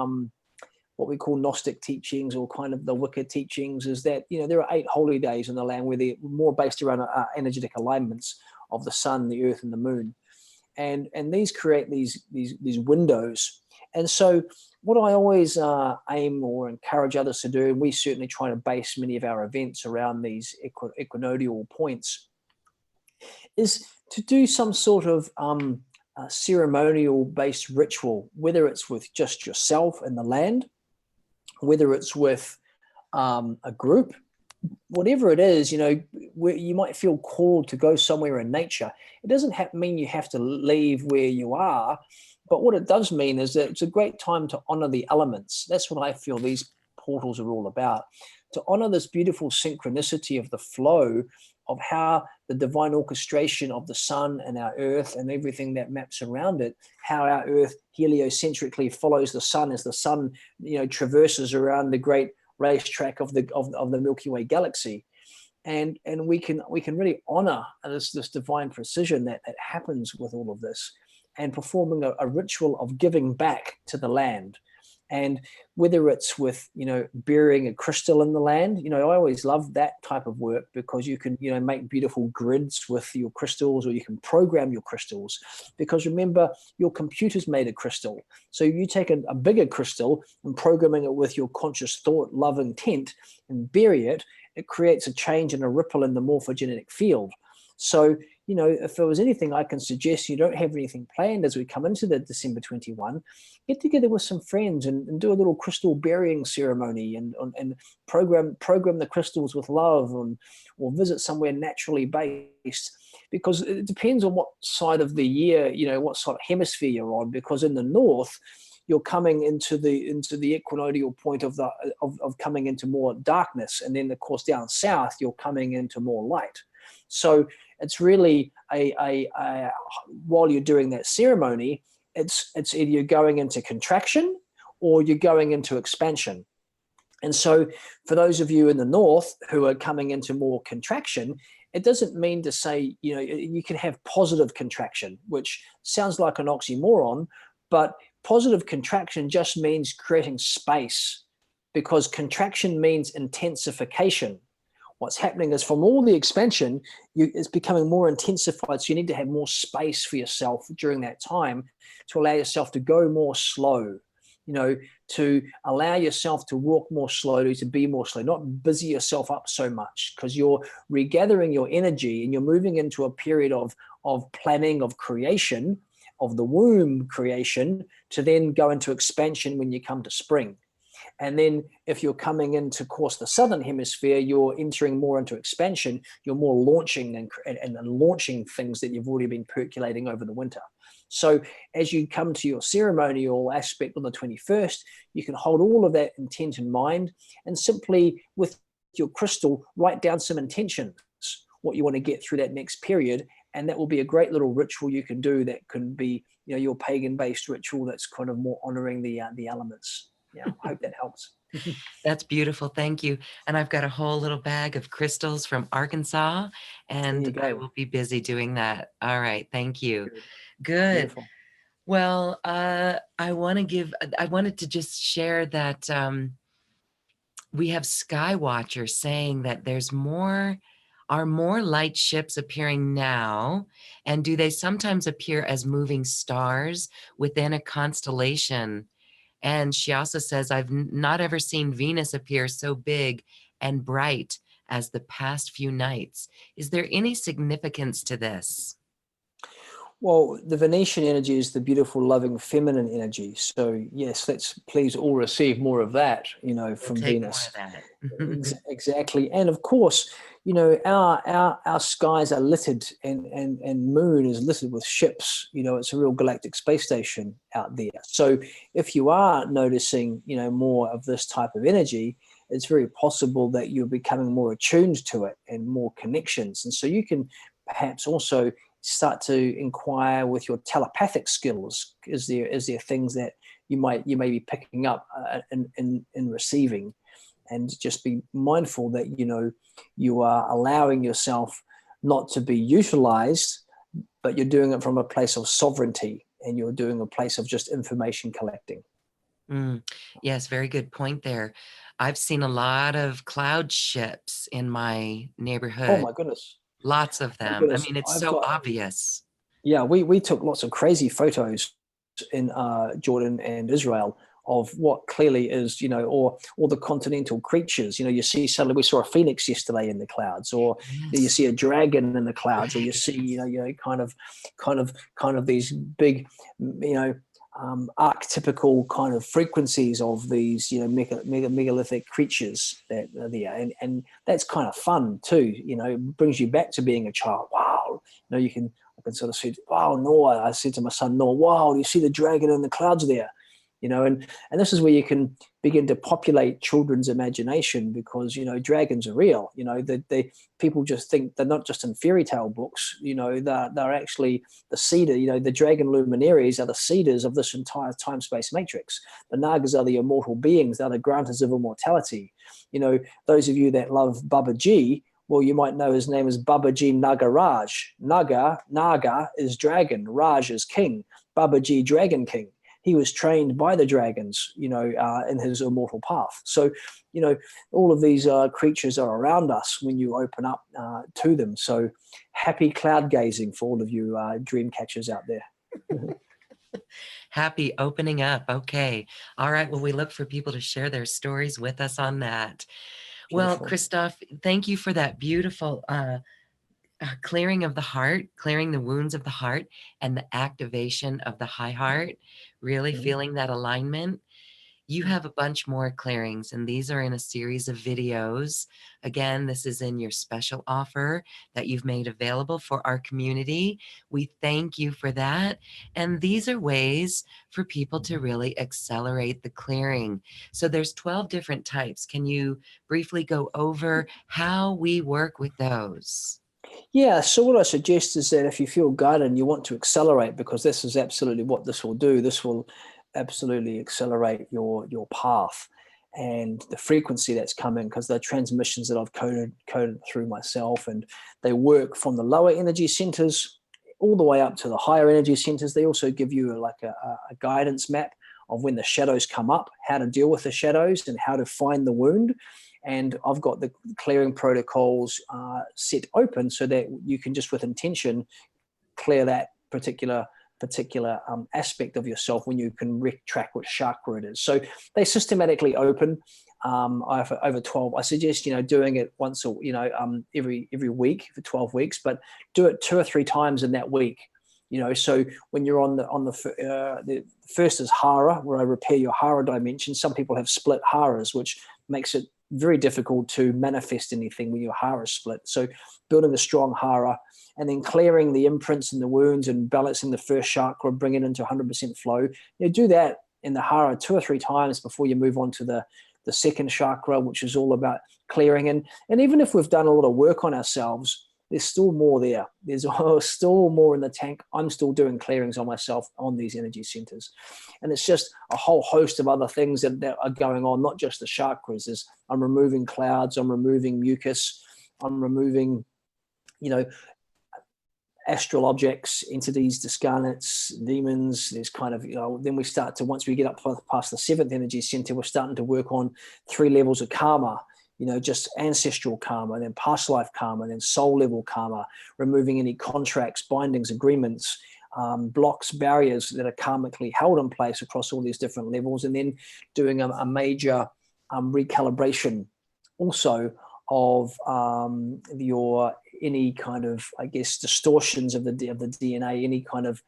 what we call Gnostic teachings, or kind of the Wicca teachings, is that there are 8 holy days in the land where they're more based around energetic alignments of the sun, the earth, and the moon. And these create these windows. And so what I always aim or encourage others to do, and we certainly try to base many of our events around these equinoctial points, is to do some sort of ceremonial-based ritual, whether it's with just yourself and the land, whether it's with a group, whatever it is, where you might feel called to go somewhere in nature, it doesn't mean you have to leave where you are. But what it does mean is that it's a great time to honor the elements. That's what I feel these portals are all about, to honor this beautiful synchronicity of the flow of how the divine orchestration of the sun and our earth and everything that maps around it, how our earth heliocentrically follows the sun as the sun, traverses around the great racetrack of the Milky Way galaxy. And we can really honor this divine precision that happens with all of this, and performing a ritual of giving back to the land. And whether it's with, burying a crystal in the land, I always love that type of work, because you can, make beautiful grids with your crystals, or you can program your crystals. Because remember, your computer's made of crystal. So you take a bigger crystal and programming it with your conscious thought, love, intent, and bury it, it creates a change and a ripple in the morphogenetic field. So, if there was anything I can suggest, you don't have anything planned as we come into the December 21, get together with some friends and do a little crystal burying ceremony, and program the crystals with love, or visit somewhere naturally based, because it depends on what side of the year, what sort of hemisphere you're on. Because in the north, you're coming into the equinoctial point of coming into more darkness, and then of course down south you're coming into more light. So it's really while you're doing that ceremony, it's either you're going into contraction or you're going into expansion. And so for those of you in the north who are coming into more contraction, it doesn't mean to say, you can have positive contraction, which sounds like an oxymoron, but positive contraction just means creating space, because contraction means intensification. What's happening is, from all the expansion, it's becoming more intensified. So you need to have more space for yourself during that time, to allow yourself to go more slow, to allow yourself to walk more slowly, to be more slow, not busy yourself up so much, because you're regathering your energy and you're moving into a period of planning, of creation, of the womb creation, to then go into expansion when you come to spring. And then if you're coming into, of course, the southern hemisphere, you're entering more into expansion. You're more launching and launching things that you've already been percolating over the winter. So as you come to your ceremonial aspect on the 21st, you can hold all of that intent in mind, and simply with your crystal, write down some intentions, what you want to get through that next period. And that will be a great little ritual you can do, that can be, your pagan-based ritual that's kind of more honoring the elements. Yeah, I hope that helps. That's beautiful. Thank you. And I've got a whole little bag of crystals from Arkansas, and I will be busy doing that. All right. Thank you. Good. Beautiful. Well, I wanted to just share that we have Skywatcher saying that are more light ships appearing now? And do they sometimes appear as moving stars within a constellation? And she also says, I've not ever seen Venus appear so big and bright as the past few nights. Is there any significance to this? Well, the Venetian energy is the beautiful, loving, feminine energy. So yes, let's please all receive more of that, from Venus. More of that. Exactly. And of course, our skies are littered, and moon is littered with ships. It's a real galactic space station out there. So if you are noticing, more of this type of energy, it's very possible that you're becoming more attuned to it and more connections. And so you can perhaps also start to inquire with your telepathic skills. Is there things that you may be picking up in receiving? And just be mindful that you are allowing yourself not to be utilized, but you're doing it from a place of sovereignty, and you're doing a place of just information collecting. Yes, very good point there. I've seen a lot of cloud ships in my neighborhood. Oh my goodness. Lots of them. I mean, it's so obvious. Yeah, we took lots of crazy photos in Jordan and Israel of what clearly is, or the continental creatures. You see, suddenly we saw a phoenix yesterday in the clouds, or yes. You see a dragon in the clouds, or you see, kind of these big, archetypical kind of frequencies of these, megalithic creatures that are there, and that's kind of fun too. It brings you back to being a child. Wow, I can sort of say, wow, Noah. I said to my son, Noah, wow, do you see the dragon in the clouds there? And this is where you can begin to populate children's imagination, because dragons are real. They people just think they're not just in fairy tale books. They're actually the cedar. The dragon luminaries are the cedars of this entire time space matrix. The nagas are the immortal beings. They're the granters of immortality. Those of you that love Babaji, well, you might know his name is Babaji Nagaraj. Naga is dragon, Raj is king. Babaji, Dragon King. He was trained by the dragons, in his immortal path. So, all of these creatures are around us when you open up to them. So happy cloud gazing for all of you dream catchers out there. Happy opening up. Okay. All right. Well, we look for people to share their stories with us on that. Beautiful. Well, Christof, thank you for that beautiful clearing of the heart, clearing the wounds of the heart, and the activation of the high heart, really feeling that alignment. You have a bunch more clearings, and these are in a series of videos. Again, this is in your special offer that you've made available for our community. We thank you for that. And these are ways for people to really accelerate the clearing. So there's 12 different types. Can you briefly go over how we work with those? Yeah, so what I suggest is that if you feel guided and you want to accelerate, because this is absolutely what this will do, this will absolutely accelerate your path and the frequency that's coming, because they're transmissions that I've coded through myself, and they work from the lower energy centers all the way up to the higher energy centers. They also give you like a guidance map of when the shadows come up, how to deal with the shadows and how to find the wound. And I've got the clearing protocols set open so that you can just with intention clear that particular aspect of yourself when you can track which chakra it is. So they systematically open over 12. I suggest doing it once or every week for 12 weeks, but do it 2 or 3 times in that week. So when you're on the first is hara, where I repair your hara dimension. Some people have split haras, which makes it very difficult to manifest anything when your hara is split. So building a strong hara, and then clearing the imprints and the wounds and balancing the first chakra, bring it into 100% flow. Do that in the hara 2 or 3 times before you move on to the second chakra, which is all about clearing. And even if we've done a lot of work on ourselves, there's still more there. There's still more in the tank. I'm still doing clearings on myself on these energy centers. And it's just a whole host of other things that are going on, not just the chakras. I'm removing clouds, I'm removing mucus, I'm removing, astral objects, entities, discarnates, demons. There's kind of, then we start to, once we get up past the 7th energy center, we're starting to work on 3 levels of karma. Just ancestral karma, and then past life karma, and then soul level karma, removing any contracts, bindings, agreements, blocks, barriers that are karmically held in place across all these different levels, and then doing a major recalibration also of your any kind of, I guess, distortions of the DNA, any kind of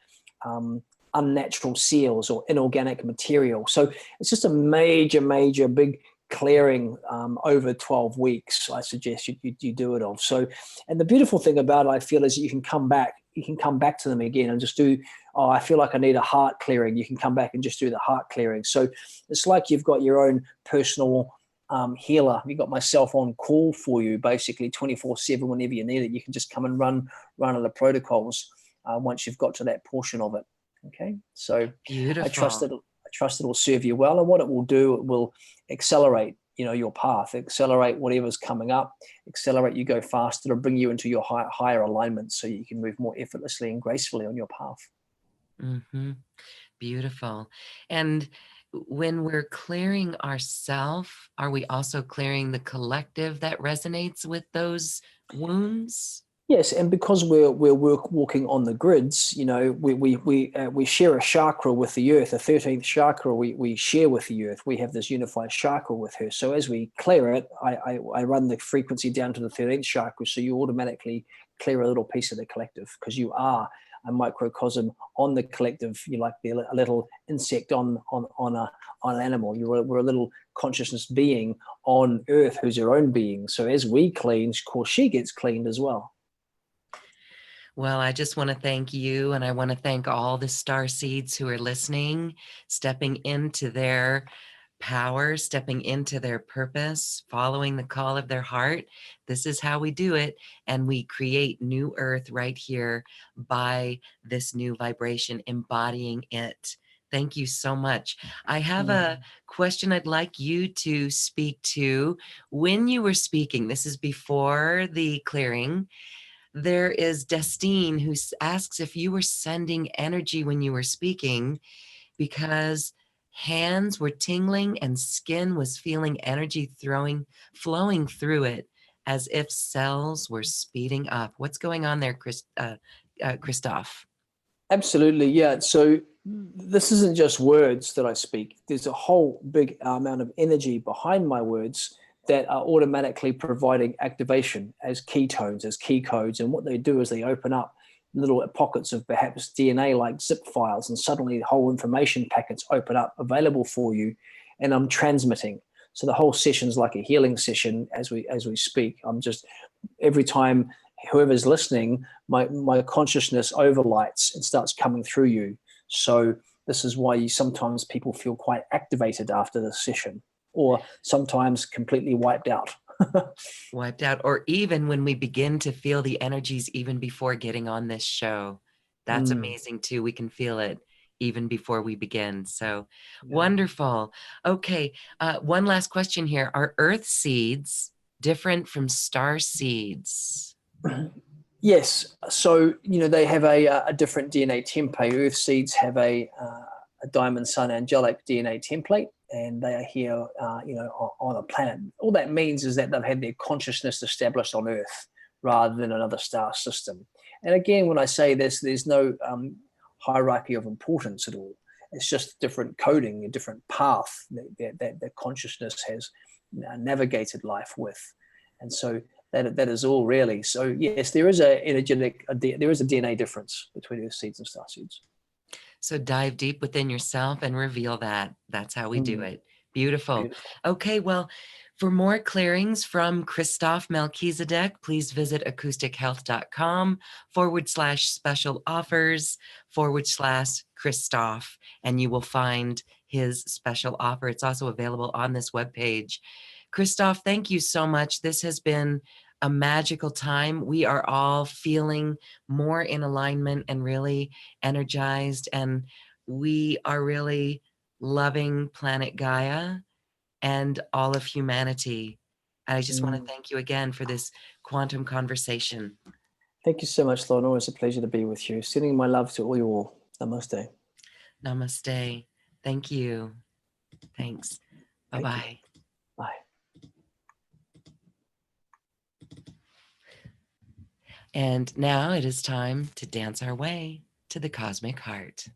unnatural seals or inorganic material. So it's just a major big clearing over 12 weeks. I suggest you do it of. So, and the beautiful thing about it, I feel, is you can come back to them again and just do, I feel like I need a heart clearing. You can come back and just do the heart clearing. So it's like you've got your own personal healer. You've got myself on call for you, basically 24/7 whenever you need it. You can just come and run on the protocols once you've got to that portion of it. Okay, so beautiful. I trust it will serve you well, and what it will do, it will accelerate your path, accelerate whatever's coming up, accelerate you go faster, it'll bring you into your higher alignment so you can move more effortlessly and gracefully on your path. Mm-hmm. Beautiful. And when we're clearing ourselves, are we also clearing the collective that resonates with those wounds? Yes, and because we're walking on the grids, we share a chakra with the earth. The 13th chakra we share with the earth. We have this unified chakra with her. So as we clear it, I run the frequency down to the 13th chakra, so you automatically clear a little piece of the collective, because you are a microcosm on the collective. You're like a little insect on an animal. We're a little consciousness being on Earth who's her own being. So as we clean, of course, she gets cleaned as well. Well, I just want to thank you, and I want to thank all the starseeds who are listening, stepping into their power, stepping into their purpose, following the call of their heart. This is how we do it, and we create new Earth right here by this new vibration, embodying it. Thank you so much. I have a question I'd like you to speak to. When you were speaking, this is before the clearing, there is Destine who asks if you were sending energy when you were speaking, because hands were tingling and skin was feeling energy flowing through it as if cells were speeding up. What's going on there, Christof? Absolutely, yeah. So this isn't just words that I speak. There's a whole big amount of energy behind my words that are automatically providing activation as ketones, as key codes. And what they do is they open up little pockets of perhaps DNA like zip files, and suddenly the whole information packets open up available for you, and I'm transmitting. So the whole session is like a healing session as we speak. I'm just, every time whoever's listening, my consciousness overlights and starts coming through you. So this is why sometimes people feel quite activated after the session, or sometimes completely wiped out. Wiped out, or even when we begin to feel the energies even before getting on this show. That's amazing too. We can feel it even before we begin. So wonderful. Okay, one last question here. Are Earth seeds different from star seeds? Yes. So, they have a different DNA template. Earth seeds have a diamond sun angelic DNA template, and they are here, on a planet. All that means is that they've had their consciousness established on Earth rather than another star system. And again, when I say this, there's no hierarchy of importance at all. It's just different coding, a different path that consciousness has navigated life with. And so that is all really. So yes, there is there is a DNA difference between Earth seeds and star seeds. So dive deep within yourself and reveal that. That's how we do it. Beautiful. Okay, well, for more clearings from Christof Melchizedek, please visit acoustichealth.com/special offers/Christof, and you will find his special offer. It's also available on this webpage. Christof, thank you so much. This has been a magical time. We are all feeling more in alignment and really energized, and we are really loving planet Gaia and all of humanity. I just want to thank you again for this quantum conversation. Thank you so much, Lorna. It's a pleasure to be with you. Sending my love to all you all. Namaste. Namaste. Thank you. Thanks. Bye-bye. Bye. And now it is time to dance our way to the cosmic heart.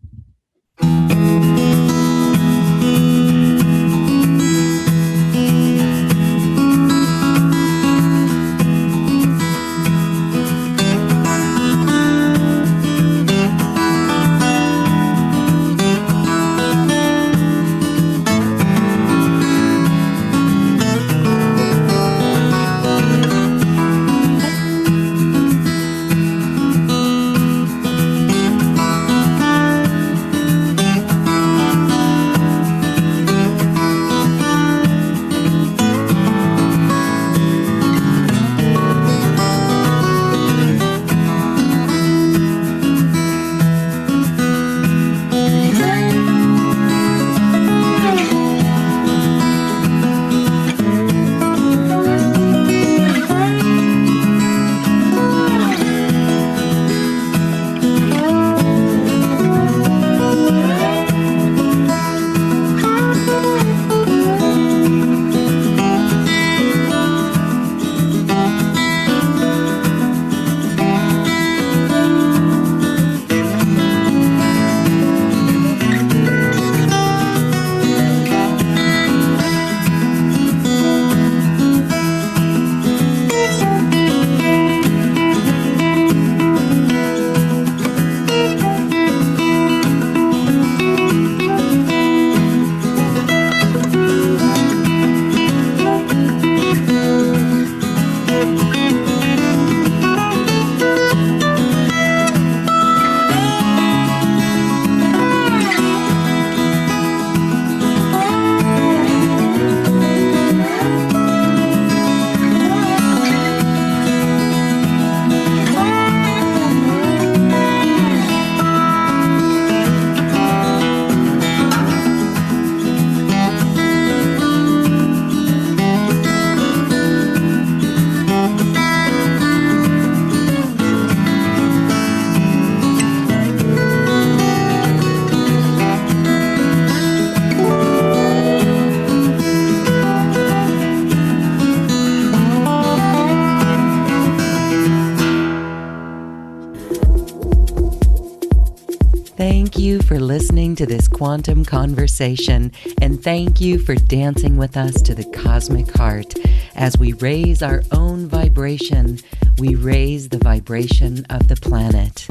listening to this quantum conversation, and thank you for dancing with us to the cosmic heart. As we raise our own vibration, we raise the vibration of the planet.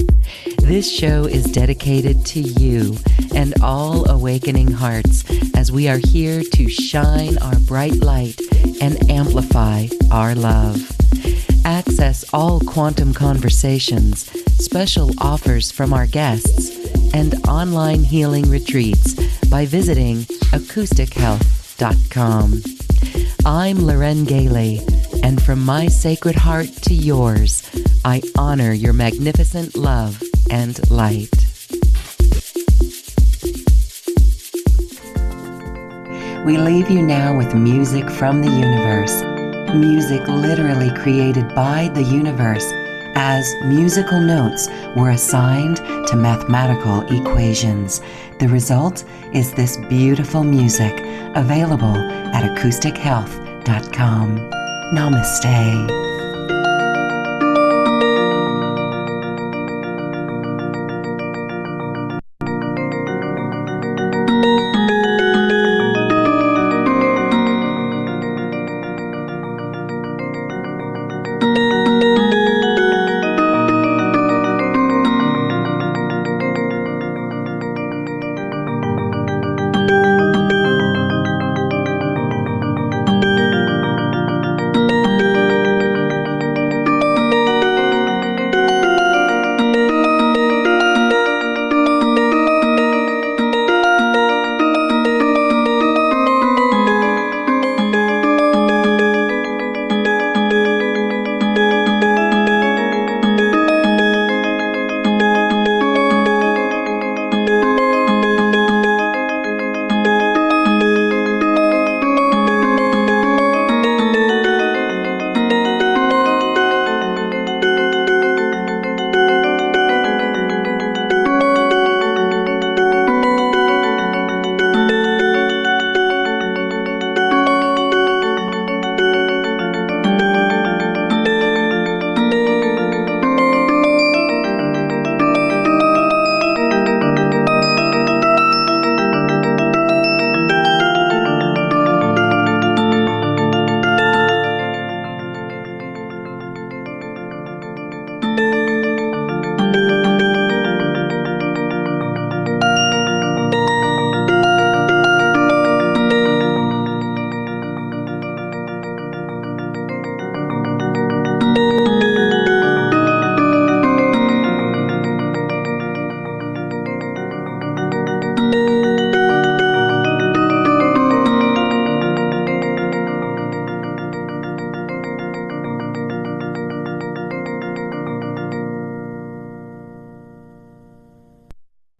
This show is dedicated to you and all awakening hearts, as we are here to shine our bright light and amplify our love. Access all quantum conversations, special offers from our guests, and online healing retreats by visiting acoustichealth.com. I'm Loren Gailey, and from my sacred heart to yours, I honor your magnificent love and light. We leave you now with music from the universe. Music literally created by the universe, as musical notes were assigned to mathematical equations. The result is this beautiful music, available at acoustichealth.com. Namaste.